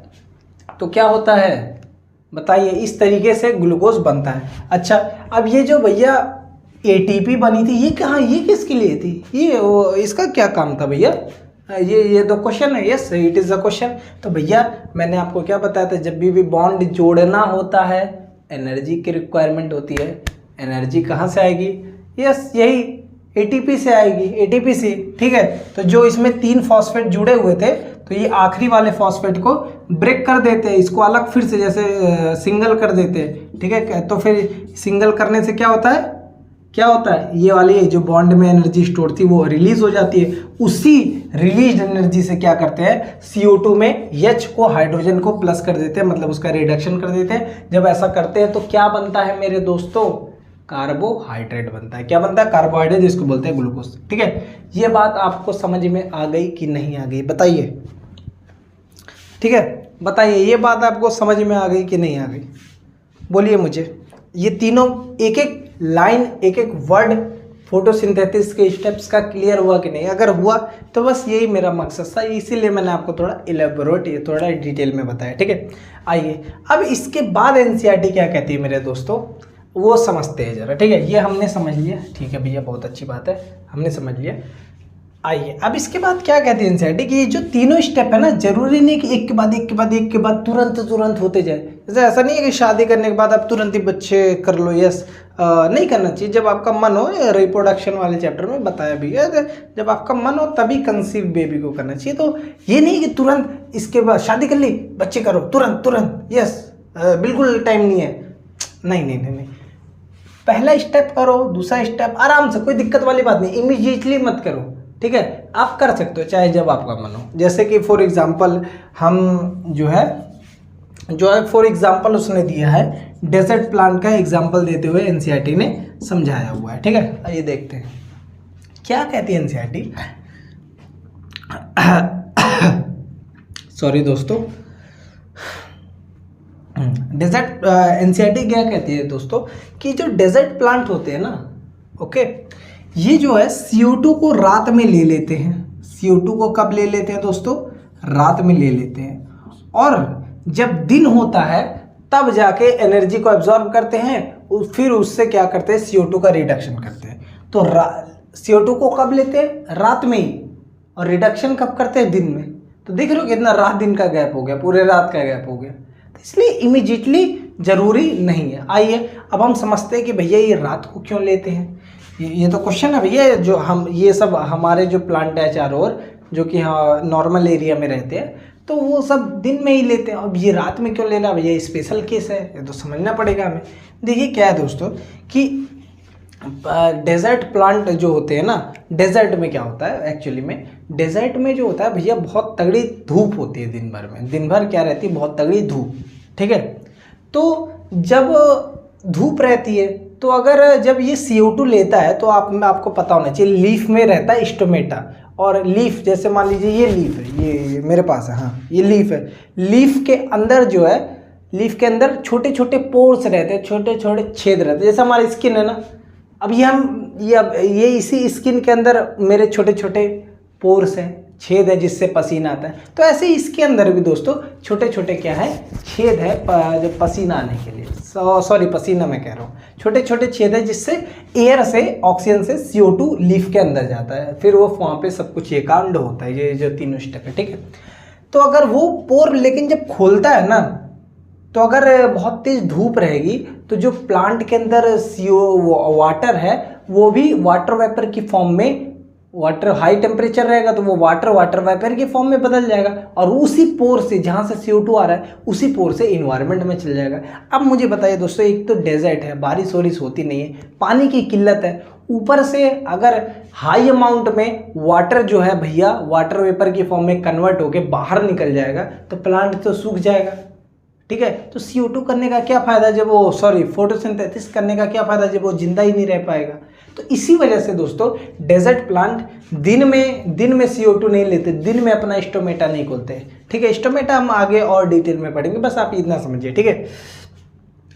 तो क्या होता है बताइए? इस तरीके से ग्लूकोज बनता है। अच्छा, अब ये जो भैया ATP बनी थी, ये कहाँ, ये किसके लिए थी? इसका क्या काम था भैया? ये तो क्वेश्चन है। Yes, it is a question. तो भैया मैंने आपको क्या बताया था, जब भी बॉन्ड जोड़ना होता है एनर्जी की रिक्वायरमेंट होती है। एनर्जी कहाँ से आएगी? यस, यही ATP से आएगी, ATP से। ठीक है, तो जो इसमें 3 फॉस्फेट जुड़े हुए थे, तो ये आखिरी वाले फॉस्फेट को ब्रेक कर देते हैं, इसको अलग फिर से जैसे सिंगल कर देते हैं। ठीक है, तो फिर सिंगल करने से क्या होता है? क्या होता है, ये वाली जो बॉन्ड में एनर्जी स्टोर थी वो रिलीज हो जाती है। उसी रिलीज एनर्जी से क्या करते हैं, CO2 में H को हाइड्रोजन को प्लस कर देते हैं, मतलब उसका रिडक्शन कर देते हैं। जब ऐसा करते हैं तो क्या बनता है मेरे दोस्तों, कार्बोहाइड्रेट बनता है। क्या बनता है, कार्बोहाइड्रेट, जिसको बोलते हैं ग्लूकोज। ठीक है, ये बात आपको समझ में आ गई कि नहीं आ गई, बताइए। ठीक है, बताइए ये बात आपको समझ में आ गई कि नहीं आ गई, बोलिए मुझे। ये तीनों एक एक लाइन, एक एक वर्ड फोटोसिंथेसिस के स्टेप्स का क्लियर हुआ कि नहीं? अगर हुआ तो बस यही मेरा मकसद था, इसीलिए मैंने आपको थोड़ा इलेबोरेट, थोड़ा डिटेल में बताया। ठीक है, आइए अब इसके बाद NCERT क्या कहती है मेरे दोस्तों, वो समझते हैं जरा। ठीक है, ये हमने समझ लिया, ठीक है भैया, बहुत अच्छी बात है, हमने समझ लिया। आइए अब इसके बाद क्या कहते हैं NCERT कि ये जो तीनों स्टेप है ना, जरूरी नहीं कि एक के बाद एक के बाद एक के बाद तुरंत होते जाए। जैसे ऐसा नहीं है कि शादी करने के बाद आप तुरंत ही बच्चे कर लो, यस, नहीं करना चाहिए। जब आपका मन हो, रिप्रोडक्शन वाले चैप्टर में बताया भी है, जब आपका मन हो तभी कंसीव बेबी को करना चाहिए। तो ये नहीं कि तुरंत इसके बाद शादी कर ली बच्चे करो तुरंत, यस, बिल्कुल टाइम नहीं है, नहीं। पहला स्टेप करो, दूसरा स्टेप आराम से, कोई दिक्कत वाली बात नहीं, इमीडिएटली मत करो। ठीक है, आप कर सकते हो चाहे जब आपका मन हो। जैसे कि फॉर एग्जांपल हम जो है फॉर एग्जांपल उसने दिया है डेजर्ट प्लांट का एग्जांपल देते हुए NCERT ने समझाया हुआ है। ठीक है, आइए देखते हैं क्या कहती है NCERT। सॉरी दोस्तों, डेजर्ट NCERT क्या कहती है दोस्तों कि जो डेजर्ट प्लांट होते हैं ना, ओके, ये जो है CO2 को रात में ले लेते हैं। CO2 को कब ले लेते हैं दोस्तों, रात में ले लेते हैं, और जब दिन होता है तब जाके एनर्जी को एब्जॉर्ब करते हैं, फिर उससे क्या करते हैं, CO2 का रिडक्शन करते हैं। तो CO2 को कब लेते हैं, रात में ही, और रिडक्शन कब करते हैं, दिन में। तो देख रहे हो कितना रात दिन का गैप हो गया, पूरे रात का गैप हो गया। तो इसलिए इमीडिएटली जरूरी नहीं है। आइए अब हम समझते हैं कि भैया ये रात को क्यों लेते हैं। ये तो क्वेश्चन है भैया, जो हम ये सब हमारे जो प्लांट है चारों ओर, जो कि हाँ नॉर्मल एरिया में रहते हैं, तो वो सब दिन में ही लेते हैं। अब ये रात में क्यों लेना भैया, स्पेशल केस है, ये तो समझना पड़ेगा हमें। देखिए क्या है दोस्तों कि डेजर्ट प्लांट जो होते हैं ना, डेजर्ट में क्या होता है एक्चुअली में, डेजर्ट में जो होता है भैया बहुत तगड़ी धूप होती है दिन भर में, दिन भर क्या रहती है, बहुत तगड़ी धूप। ठीक है, तो जब धूप रहती है तो अगर जब ये CO2 लेता है तो आपको पता होना चाहिए लीफ में रहता है स्टोमेटा, और लीफ जैसे मान लीजिए ये लीफ है, ये मेरे पास है, हाँ ये लीफ है। लीफ के अंदर जो है, लीफ के अंदर छोटे छोटे पोर्स रहते हैं, छोटे छोटे छेद रहते हैं, जैसे हमारी स्किन है ना। अब ये इसी स्किन के अंदर मेरे छोटे छोटे पोर्स हैं, छेद है जिससे पसीना आता है। तो ऐसे ही इसके अंदर भी दोस्तों छोटे छोटे क्या है, छेद है जो पसीना आने के लिए, सॉरी पसीना मैं कह रहा हूँ, छोटे छोटे छेद है जिससे एयर से, ऑक्सीजन से CO2 लीफ के अंदर जाता है, फिर वो वहाँ पे सब कुछ एकांड होता है, ये जो तीनों स्टेप है। ठीक है, तो अगर वो पोर लेकिन जब खोलता है ना, तो अगर बहुत तेज धूप रहेगी तो जो प्लांट के अंदर वाटर है वो भी वाटर वेपर की फॉर्म में, वाटर हाई टेम्परेचर रहेगा तो वो वाटर वेपर की फॉर्म में बदल जाएगा, और उसी पोर से जहाँ से CO2 आ रहा है उसी पोर से इन्वायरमेंट में चल जाएगा। अब मुझे बताइए दोस्तों, एक तो डेजर्ट है, बारिश वारिश होती नहीं है, पानी की किल्लत है, ऊपर से अगर हाई अमाउंट में वाटर जो है भैया वाटर वेपर की फॉर्म में कन्वर्ट होकर बाहर निकल जाएगा तो प्लांट तो सूख जाएगा। ठीक है, तो CO2 करने का क्या फ़ायदा जब वो, सॉरी फोटोसिंथेसिस करने का क्या फ़ायदा जब वो जिंदा ही नहीं रह पाएगा। तो इसी वजह से दोस्तों डेजर्ट प्लांट दिन में CO2 नहीं लेते, दिन में अपना स्टोमेटा नहीं खोलते। ठीक है, स्टोमेटा हम आगे और डिटेल में पढ़ेंगे, बस आप इतना समझिए। ठीक है,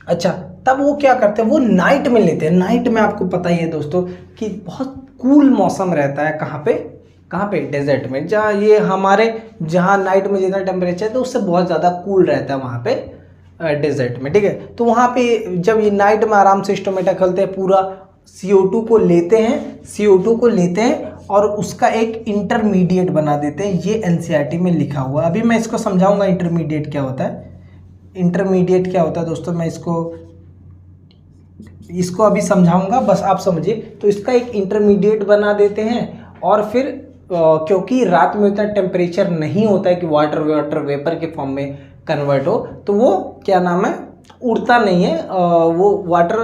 अच्छा तब वो क्या करते हैं, वो नाइट में लेते हैं। नाइट में आपको पता ही है दोस्तों कि बहुत कूल मौसम रहता है, कहाँ पे डेजर्ट में, जहाँ ये हमारे जहाँ नाइट में जितना टेम्परेचर है तो उससे बहुत ज़्यादा कूल रहता है वहाँ पे डेजर्ट में। ठीक है, तो वहाँ पे जब ये नाइट में आराम से स्टोमेटा खोलते हैं, पूरा CO2 को लेते हैं और उसका एक इंटरमीडिएट बना देते हैं। ये NCERT में लिखा हुआ है। अभी मैं इसको समझाऊंगा इंटरमीडिएट क्या होता है। इंटरमीडिएट क्या होता है दोस्तों, मैं इसको अभी समझाऊंगा, बस आप समझिए। तो इसका एक इंटरमीडिएट बना देते हैं, और फिर क्योंकि रात में उतना टेम्परेचर नहीं होता है कि वाटर वेपर के फॉर्म में कन्वर्ट हो, तो वो क्या नाम है, उड़ता नहीं है, वो वाटर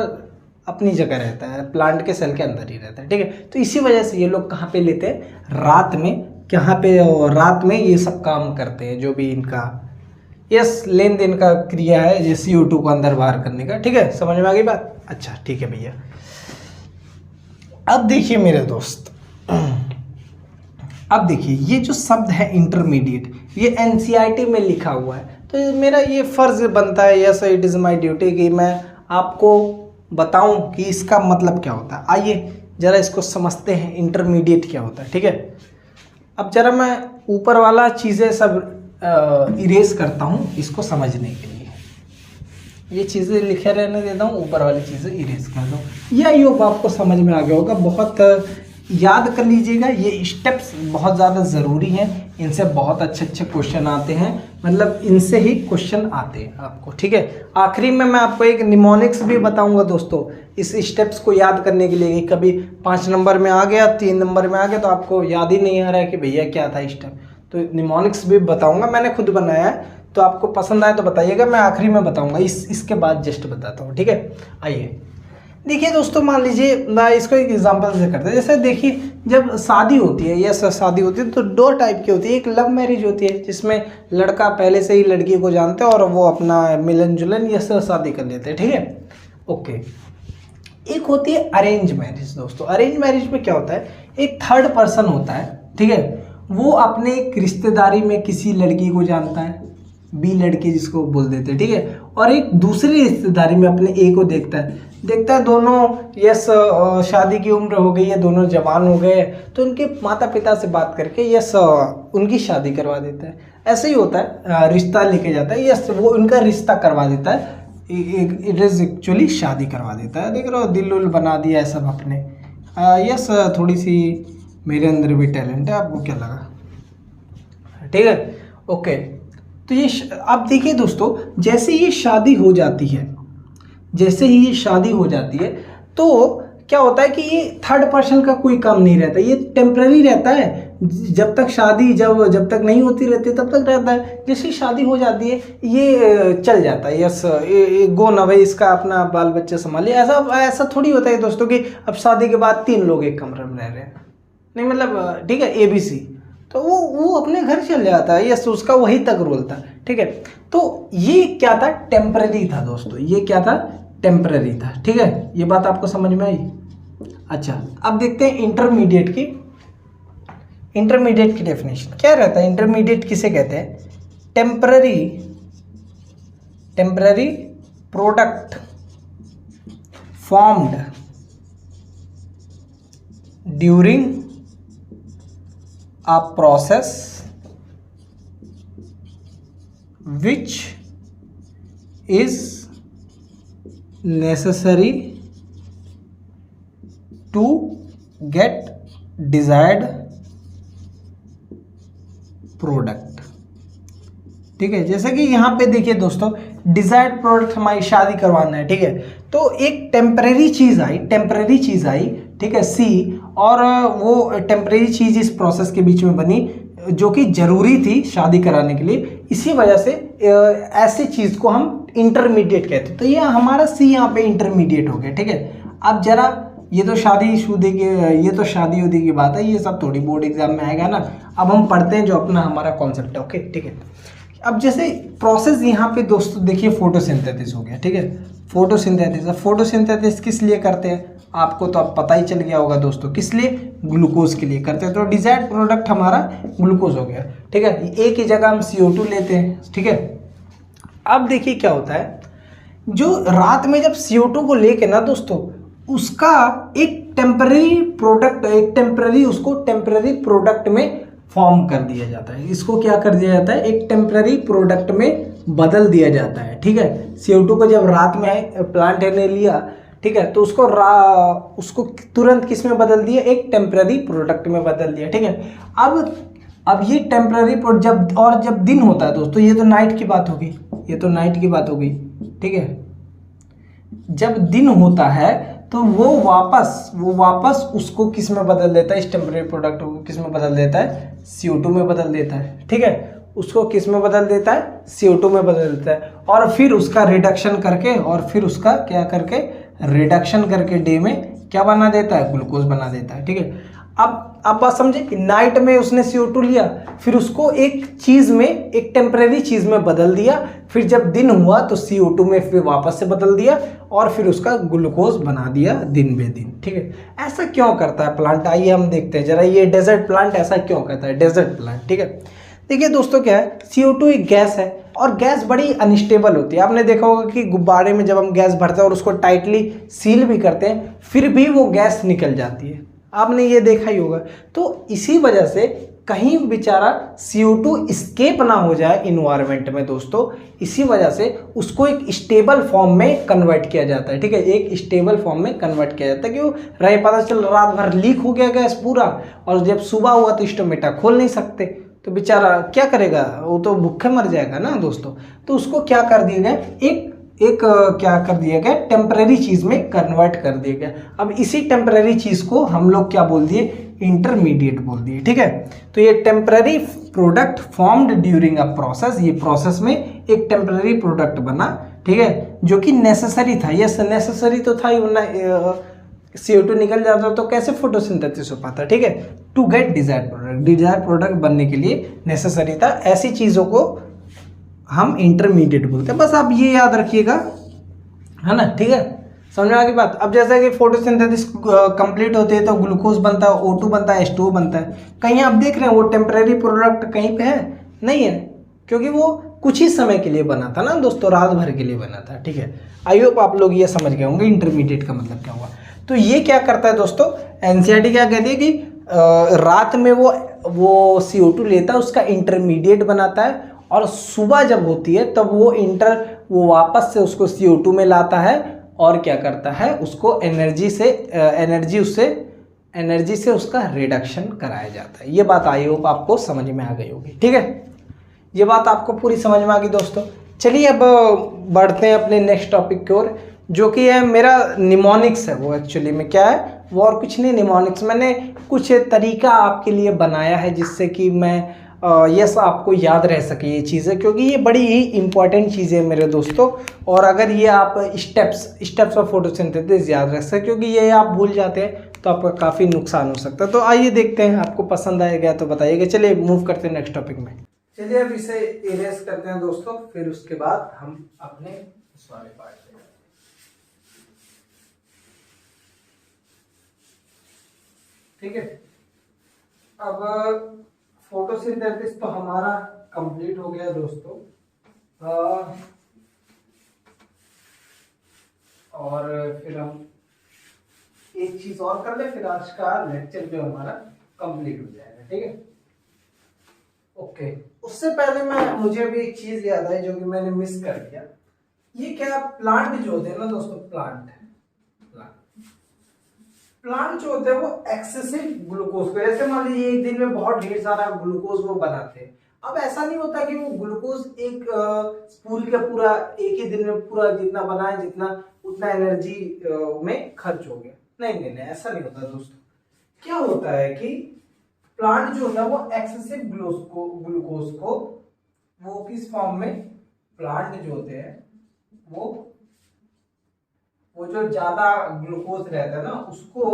अपनी जगह रहता है, प्लांट के सेल के अंदर ही रहता है, ठीक है। तो इसी वजह से ये लोग कहाँ पे लेते हैं, रात में, कहाँ पे, रात में ये सब काम करते हैं, जो भी इनका यस लेन देन का क्रिया है, ये CO2 को अंदर बाहर करने का, ठीक है। समझ में आ गई बात? अच्छा ठीक है भैया। अब देखिए मेरे दोस्त, अब देखिए ये जो शब्द है इंटरमीडिएट, ये NCERT में लिखा हुआ है, तो मेरा ये फर्ज बनता है, yes it is my duty, कि मैं आपको बताऊं कि इसका मतलब क्या होता है। आइए जरा इसको समझते हैं, इंटरमीडिएट क्या होता है, ठीक है। अब जरा मैं ऊपर वाला चीज़ें सब इरेज करता हूँ इसको समझने के लिए, ये चीज़ें लिखे रहने देता हूँ, ऊपर वाली चीज़ें इरेज कर दो। ये आई होप आपको समझ में आ गया होगा। बहुत याद कर लीजिएगा, ये स्टेप्स बहुत ज़्यादा ज़रूरी हैं, इनसे बहुत अच्छे अच्छे क्वेश्चन आते हैं, मतलब इनसे ही क्वेश्चन आते हैं आपको, ठीक है। आखिरी में मैं आपको एक निमोनिक्स भी बताऊंगा दोस्तों, इस स्टेप्स को याद करने के लिए। कभी 5 नंबर में आ गया, 3 नंबर में आ गया, तो आपको याद ही नहीं आ रहा है कि भैया क्या था स्टेप, तो निमोनिक्स भी बताऊंगा, मैंने खुद बनाया है, तो आपको पसंद आए तो बताइएगा, मैं आखिरी में बताऊंगा, इसके बाद जस्ट बताता हूँ, ठीक है। आइए देखिए दोस्तों, मान लीजिए मैं इसको एक एग्जांपल से करते हैं। जैसे देखिए, जब शादी होती है, यस शादी होती है, तो 2 टाइप की होती है। एक लव मैरिज होती है, जिसमें लड़का पहले से ही लड़की को जानता है और वो अपना मिलन जुलन यस शादी कर लेते हैं, ठीक है, ओके। एक होती है अरेंज मैरिज दोस्तों। अरेंज मैरिज में क्या होता है, एक थर्ड पर्सन होता है, ठीक है, वो अपने एक रिश्तेदारी में किसी लड़की को जानता है, बी लड़की जिसको बोल देते हैं, ठीक है, और एक दूसरी रिश्तेदारी में अपने ए को देखता है, दोनों यस शादी की उम्र हो गई है, दोनों जवान हो गए, तो उनके माता पिता से बात करके यस उनकी शादी करवा देता है। ऐसे ही होता है, रिश्ता लेके जाता है, यस वो उनका रिश्ता करवा देता है, इट इज़ एक्चुअली शादी करवा देता है। देख रहे हो, दिल उल बना दिया है सब अपने। यस थोड़ी सी मेरे अंदर भी टैलेंट है, आपको क्या लगा, ठीक है, ओके। तो ये अब देखिए दोस्तों, जैसे ये शादी हो जाती है, जैसे ही ये शादी हो जाती है, तो क्या होता है कि ये थर्ड पर्सन का कोई काम नहीं रहता, ये टेम्पररी रहता है। जब तक शादी जब तक नहीं होती रहती तब तक रहता है। जैसे शादी हो जाती है ये चल जाता है, यस गो ना भाई, इसका अपना बाल बच्चे संभालिए। ऐसा थोड़ी होता है दोस्तों कि अब शादी के बाद 3 लोग एक कमरे में रह रहे हैं, नहीं, मतलब ठीक है ABC, तो वो अपने घर चल जाता है, यस उसका वही तक रोल था, ठीक है। तो ये क्या था, टेम्पररी था दोस्तों, ये क्या था, टेम्पररी था, ठीक है। ये बात आपको समझ में आई? अच्छा, अब देखते हैं इंटरमीडिएट की डेफिनेशन क्या रहता है। इंटरमीडिएट किसे कहते हैं, temporary product formed during a process which is necessary to get desired product, ठीक है। जैसे कि यहाँ पे देखिए दोस्तों, डिजायर्ड प्रोडक्ट हमारी शादी करवाना है, ठीक है, तो एक टेम्परेरी चीज़ आई, ठीक है, सी, और वो टेम्परेरी चीज़ इस प्रोसेस के बीच में बनी जो कि ज़रूरी थी शादी कराने के लिए। इसी वजह से ऐसी चीज़ को हम इंटरमीडिएट कहते हैं। तो ये हमारा सी यहाँ पे इंटरमीडिएट हो गया, ठीक है। अब जरा ये तो शादी उदी की बात है, ये सब थोड़ी बोर्ड एग्जाम में आएगा ना। अब हम पढ़ते हैं जो अपना हमारा कॉन्सेप्ट है, ओके, ठीक है। अब जैसे प्रोसेस यहाँ पे दोस्तों देखिए, फोटोसिंथेसिस हो गया, ठीक है, फोटोसिंथेसिस किस लिए करते हैं आपको तो अब पता ही चल गया होगा दोस्तों, किस लिए, ग्लूकोज के लिए करते हैं। तो डिजायर्ड प्रोडक्ट हमारा ग्लूकोज हो गया, ठीक है। एक ही जगह हम CO2 लेते हैं, ठीक है। अब देखिए क्या होता है, जो रात में जब CO2 को लेके ना दोस्तों, उसका एक टेम्पररी प्रोडक्ट में फॉर्म कर दिया जाता है। इसको क्या कर दिया जाता है, एक टेम्पररी प्रोडक्ट में बदल दिया जाता है, ठीक है। CO2 को जब रात में प्लांट ने लिया, ठीक है, तो उसको तुरंत किस में बदल दिया, एक टेम्पररी प्रोडक्ट में बदल दिया, ठीक है। अब ये टेम्पररी जब दिन होता है दोस्तों, ये तो नाइट की बात होगी, ठीक है। जब दिन होता है तो वो वापस उसको किस में बदल देता है, इस टेम्पररी प्रोडक्ट को किस में बदल देता है, CO2 में बदल देता है, ठीक है। उसको किस में बदल देता है, CO2 में बदल देता है, और फिर उसका रिडक्शन करके, और फिर उसका क्या करके रिडक्शन करके डे में क्या बना देता है, ग्लूकोज बना देता है। ठीक है, अब बात समझे कि नाइट में उसने CO2 लिया, फिर उसको एक चीज में, एक टेम्परेरी चीज में बदल दिया, फिर जब दिन हुआ तो CO2 में फिर वापस से बदल दिया और फिर उसका ग्लूकोज बना दिया दिन बे दिन। ठीक है, ऐसा क्यों करता है प्लांट, आइए हम देखते हैं जरा, ये डेजर्ट प्लांट ऐसा क्यों करता है, डेजर्ट प्लांट। ठीक है, देखिए दोस्तों क्या है, CO2 एक गैस है और गैस बड़ी अनस्टेबल होती है। आपने देखा होगा कि गुब्बारे में जब हम गैस भरते हैं और उसको टाइटली सील भी करते हैं फिर भी वो गैस निकल जाती है, आपने ये देखा ही होगा। तो इसी वजह से कहीं बेचारा CO2 स्केप ना हो जाए इन्वायरमेंट में दोस्तों, इसी वजह से उसको एक स्टेबल फॉर्म में कन्वर्ट किया जाता है। ठीक है, एक स्टेबल फॉर्म में कन्वर्ट किया जाता है, क्यों रहे, पता चल रात भर लीक हो गया गैस पूरा और जब सुबह हुआ तो स्टोमेटा खोल नहीं सकते, तो बेचारा क्या करेगा, वो तो भूखे मर जाएगा ना दोस्तों। तो उसको क्या कर दिया गया, एक क्या कर दिया गया, टेम्परेरी चीज में कन्वर्ट कर दिया गया। अब इसी टेम्परेरी चीज को हम लोग क्या बोल दिए, इंटरमीडिएट बोल दिए। ठीक है, तो ये temporary product formed during a process, ये प्रोसेस में एक टेम्परेरी प्रोडक्ट बना। ठीक है, जो कि नेसेसरी था, यस नेसेसरी तो था ही, वरना CO2 निकल जाता तो कैसे फोटोसिंथेसिस हो पाता। ठीक है, to get desired product, desired product बनने के लिए नेसेसरी था, ऐसी चीज़ों को हम इंटरमीडिएट बोलते हैं। बस आप ये याद रखिएगा, है ना। ठीक है, समझ में आ गई बात। अब जैसा कि फोटोसिंथेसिस कंप्लीट होती है तो ग्लूकोज बनता है, O2 बनता है, H2O बनता है। कहीं आप देख रहे हैं वो टेम्परेरी प्रोडक्ट कहीं पे है, नहीं है, क्योंकि वो कुछ ही समय के लिए बना था ना दोस्तों, रात भर के लिए बना था। ठीक है, आई होप आप लोग ये समझ गए होंगे इंटरमीडिएट का मतलब क्या हुआ। तो ये क्या करता है दोस्तों, एनसीईआरटी क्या कहती है कि रात में वो CO2 लेता है, उसका इंटरमीडिएट बनाता है और सुबह जब होती है तब वो वापस से उसको CO2 में लाता है और क्या करता है, उसको एनर्जी से उसका रिडक्शन कराया जाता है। ये बात आई होप आपको समझ में आ गई होगी। ठीक है, ये बात आपको पूरी समझ में आ गई दोस्तों। चलिए अब बढ़ते हैं अपने नेक्स्ट टॉपिक की ओर, जो कि है मेरा निमोनिक्स है। वो एक्चुअली में क्या है, वो और कुछ नहीं, निमोनिक्स मैंने कुछ तरीका आपके लिए बनाया है जिससे कि मैं यस आपको याद रह सके ये चीज़ें, क्योंकि ये बड़ी ही इंपॉर्टेंट चीज़ें हैं मेरे दोस्तों। और अगर ये आप स्टेप्स ऑफ फोटोसिंथेसिस याद रख सके, क्योंकि ये आप भूल जाते हैं तो आपका काफ़ी नुकसान हो सकता है। तो आइए देखते हैं, आपको पसंद आएगा तो बताइएगा। चलिए मूव करते हैं नेक्स्ट टॉपिक में। चलिए अब इसे इरेज करते हैं दोस्तों, फिर उसके बाद हम अपने इस वाले पार्ट पे जाते हैं। ठीक है, अब फोटोसिंथेसिस तो हमारा कंप्लीट हो गया दोस्तों। और फिर हम एक चीज और कर ले, फिर आज का लेक्चर जो हमारा कंप्लीट हो जाएगा। ठीक है, ओके। उससे पहले मुझे भी एक चीज याद आई जो कि मैंने मिस कर दिया। ये क्या, प्लांट जो होते हैं ना दोस्तों, प्लांट जो होते हैं वो एक्सेसिव ग्लूकोज को, जैसे मान लीजिए एक दिन में बहुत ढेर सारा ग्लूकोज वो बनाते हैं। अब ऐसा नहीं होता कि वो ग्लूकोज एक पूरी का पूरा एक ही दिन में पूरा जितना बनाए, जितना उतना एनर्जी में खर्च हो गया। नहीं, ऐसा नहीं होता दोस्तों। क्या होता है कि प्लांट जो है वो एक्सेसिव ग्लूकोज को वो किस फॉर्म में, प्लांट जो होते हैं वो जो ज्यादा ग्लूकोज रहता है ना उसको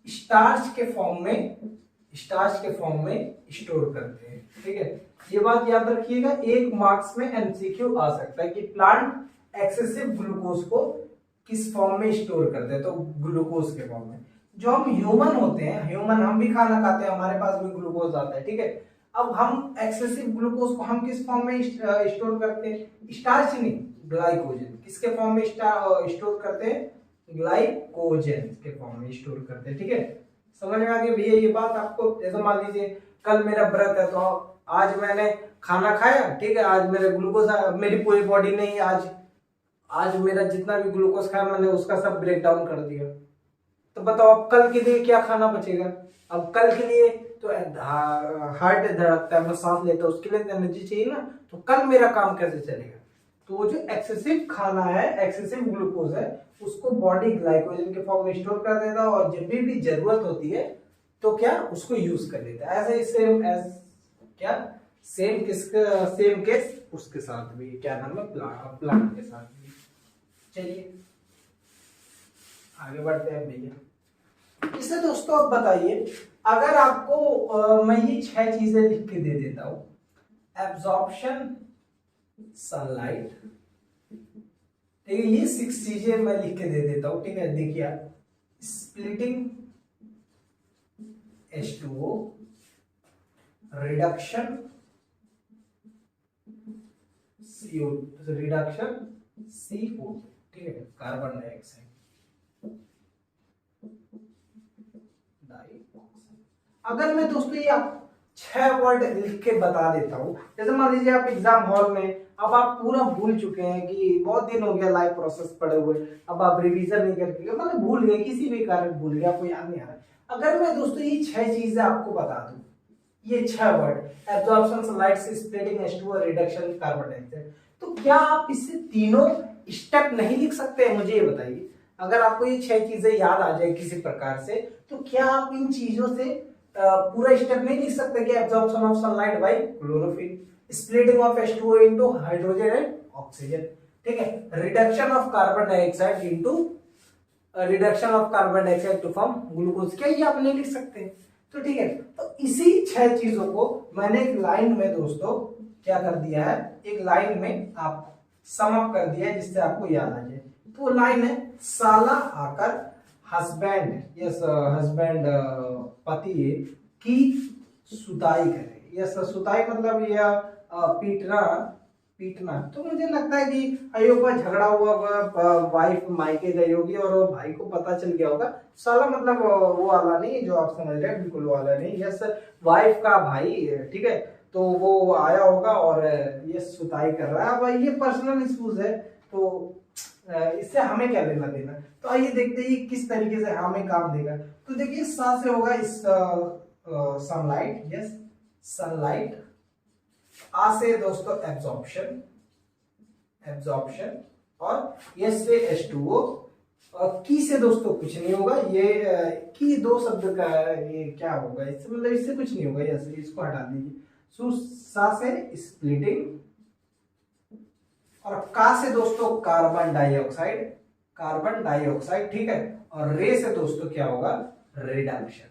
स्टार्च के फॉर्म में स्टोर करते हैं। ठीक है, ये बात याद रखिएगा, एक मार्क्स में MCQ आ सकता है कि प्लांट एक्सेसिव ग्लूकोज को किस फॉर्म में स्टोर करते हैं, तो ग्लूकोज के फॉर्म में। जो हम ह्यूमन होते हैं, हम भी खाना खाते हैं, हमारे पास भी ग्लूकोज आता है। ठीक है, अब हम एक्सेसिव ग्लूकोज को हम किस फॉर्म में स्टोर करते हैं, स्टार्च नहीं, ग्लाइकोजन। किसके फॉर्म में स्टोर करते हैं, ग्लाइकोजन के फॉर्म में स्टोर करते हैं। ठीक है, समझ में आ गई भैया ये बात आपको। जैसे मान लीजिए कल मेरा व्रत है, तो आज मैंने खाना खाया, ठीक है, आज मेरा ग्लूकोज, मेरी पूरी बॉडी ने आज मेरा जितना भी ग्लूकोज खाया मैंने उसका सब ब्रेक डाउन कर दिया। तो बताओ अब कल के लिए क्या खाना बचेगा। अब कल के लिए तो हार्ट धड़कता है, मैं सांस लेता हूँ, उसके लिए तो एनर्जी चाहिए ना, तो कल मेरा काम कैसे चलेगा। तो वो जो एक्सेसिव खाना है, एक्सेसिव ग्लूकोज है, उसको बॉडी ग्लाइकोजन के फॉर्म में स्टोर कर देता है और जब भी जरूरत होती है तो क्या उसको यूज कर लेता है। ऐसे सेम केस उसके साथ भी, क्या नाम है, प्लांट के साथ भी। चलिए आगे बढ़ते हैं भैया। इसे दोस्तों अब बताइए, अगर आपको मैं ये 6 चीजें लिख के दे देता हूं, एब्जॉर्प्शन, सनलाइट, ठीक है, ये 6 चीजें मैं लिख के दे देता हूं, ठीक है। देखिए आप, स्प्लिटिंग H2O, रिडक्शन CO, ठीक है, कार्बन डाइऑक्साइड, अगर मैं दोस्तों ये आप 6 वर्ड लिख के बता देता हूँ, जैसे मान लीजिए आप एग्जाम हॉल में, अब आप पूरा भूल चुके हैं कि बहुत दिन हो गया लाइव प्रोसेस पढ़े हुए, अब आप रिवीजन नहीं करके मतलब भूल गए, किसी भी कारण भूल गए, आपको याद नहीं आ रहा। अगर मैं दोस्तों ये 6 चीजें आपको बता दूं, ये 6 word, absorption, sunlight, splitting H2O, reduction, carbon dioxide, तो क्या आप इससे तीनों स्टेप नहीं लिख सकते हैं? मुझे ये बताइए, अगर आपको ये 6 चीजें याद आ जाए किसी प्रकार से, तो क्या आप इन चीजों से पूरा स्टेप नहीं लिख सकते कि absorption of sunlight bye chlorophyll, splitting of H2O into hydrogen and oxygen, ठीक है, reduction of carbon dioxide into two form glucose, क्या ये आप नहीं लिख सकते? तो ठीक है, तो इसी 6 चीजों को मैंने एक लाइन में दोस्तों क्या कर दिया है, एक लाइन में आप सम अप कर दिया है, जिससे आपको याद आ जाए। तो लाइन है, साला आकर हस्बैंड, यस हस्बैंड, पति की सुताई करे, यस सुताई मतलब यह पीटना, तो मुझे लगता है कि अयोग का झगड़ा हुआ, वाइफ मायके गई होगी और भाई को पता चल गया होगा। साला मतलब वो वाला नहीं जो आप समझ रहे हैं, बिल्कुल वाला नहीं, यस वाइफ का भाई, ठीक है, तो वो आया होगा और ये सुताई कर रहा है। अब ये पर्सनल इश्यूज है, तो इससे हमें क्या लेना देना। तो आइए देखते हैं किस तरीके से हमें काम देगा। तो देखिए सा से होगा इस सनलाइट, यस सनलाइट, आ से दोस्तों एब्जॉर्प्शन, और यस से H2O, और की से दोस्तों कुछ नहीं होगा, ये की 2 शब्द का ये क्या होगा, इससे मतलब इससे कुछ नहीं होगा, यस इसको हटा दीजिए। सो सा से स्प्लिटिंग, और का से दोस्तों कार्बन डाइऑक्साइड, ठीक है, और रे से दोस्तों क्या होगा, रिडक्शन,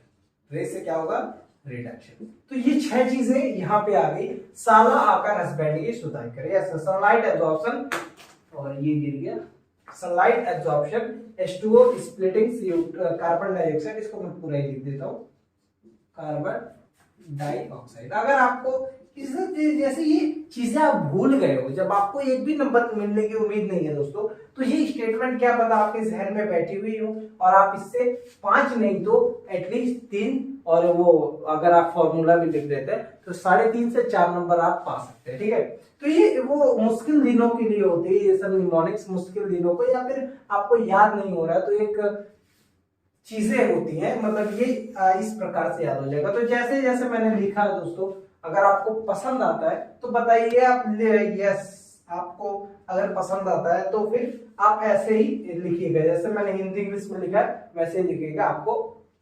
रे से क्या होगा, रिडक्शन। तो ये 6 चीजें यहाँ पे आ गई, साला आकर हस्बैंड की सुताई करे, सनलाइट एब्जॉर्प्शन, और ये गिर गया, sunlight absorption, H2O splitting, carbon dioxide, इसको मैं पूरा ही लिख देता हूँ, कार्बन डाइऑक्साइड। अगर आपको जैसे ये चीजें आप भूल गए हो, जब आपको एक भी नंबर मिलने की उम्मीद नहीं है दोस्तों, तो ये स्टेटमेंट क्या पता आपके जहन में बैठी हुई हो और आप इससे 5 नहीं तो एटलीस्ट 3, और वो अगर आप फॉर्मूला भी लिख देते हैं तो 3.5 से 4 नंबर आप पा सकते हैं, ठीक है। तो ये वो मुश्किल दिनों के लिए होती है, ये सब निमोनिक्स मुश्किल दिनों को, या फिर आपको याद नहीं हो रहा तो एक चीजें होती हैं, मतलब ये इस प्रकार से याद हो जाएगा। तो जैसे जैसे मैंने लिखा है दोस्तों, अगर आपको पसंद आता है तो बताइए आप, यस आपको अगर पसंद आता है तो फिर आप ऐसे ही लिखिएगा, जैसे मैंने हिंदी इंग्लिश में लिखा है वैसे ही लिखिएगा, आपको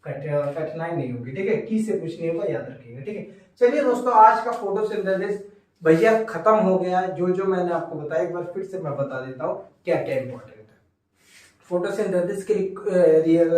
कठिनाई नहीं होगी, ठीक है, की से कुछ नहीं होगा, याद रखिएगा, ठीक है। चलिए दोस्तों, आज का फोटोसिंथेसिस भैया खत्म हो गया। जो मैंने आपको बताया एक बार फिर से मैं बता देता हूँ क्या क्या इंपॉर्टेंट है। फोटोसिंथेसिस के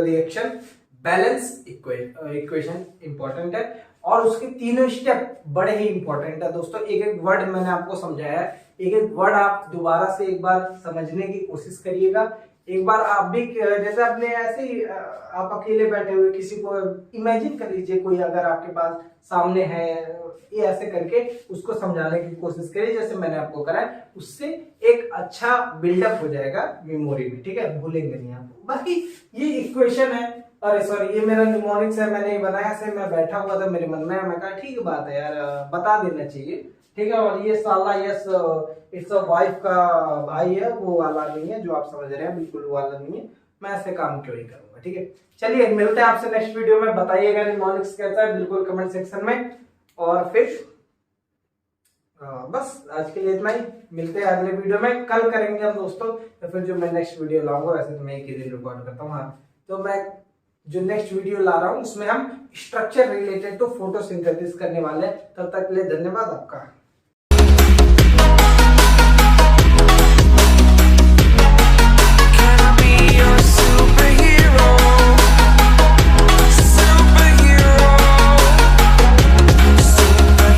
रिएक्शन बैलेंस इक्वेशन इंपॉर्टेंट है, और उसके तीनों स्टेप बड़े ही इंपॉर्टेंट है दोस्तों। एक एक वर्ड मैंने आपको समझाया है, एक एक वर्ड आप दोबारा से एक बार समझने की कोशिश करिएगा। एक बार आप भी जैसे अपने ऐसे ही आप अकेले बैठे हुए किसी को इमेजिन कर लीजिए, कोई अगर आपके पास सामने है, ये ऐसे करके उसको समझाने की कोशिश करिए जैसे मैंने आपको कराया, उससे एक अच्छा बिल्डअप हो जाएगा मेमोरी में, ठीक है, भूलेंगे नहीं आप। बाकी ये इक्वेशन है, अरे सॉरी ये मेरा निमोनिक्स है, मैंने बनाया से मैं बैठा हुआ था मेरे मन में, मैं कहा ठीक बात है यार, बता देना चाहिए, ठीक है। और ये साला यस इट्स अ वाइफ का भाई है, वो वाला नहीं है जो आप समझ रहे हैं, बिल्कुल वो वाला नहीं है, मैं ऐसे काम क्यों ही करूंगा, ठीक है। चलिए मिलते हैं आपसे नेक्स्ट वीडियो में, बताइएगा निमोनिक्स कैसा है बिल्कुल कमेंट सेक्शन में, और फिर बस आज के लिए इतना ही, मिलते हैं अगले वीडियो में। कल करेंगे हम दोस्तों, तो फिर जो मैं नेक्स्ट वीडियो लाऊंगा, वैसे तो मैं एक ही दिन रिकॉर्ड करता हूँ, हाँ, तो मैं जो नेक्स्ट वीडियो ला रहा हूं उसमें हम स्ट्रक्चर रिलेटेड टू फोटोसिंथेसिस करने वाले हैं। तब तक के लिए धन्यवाद आपका।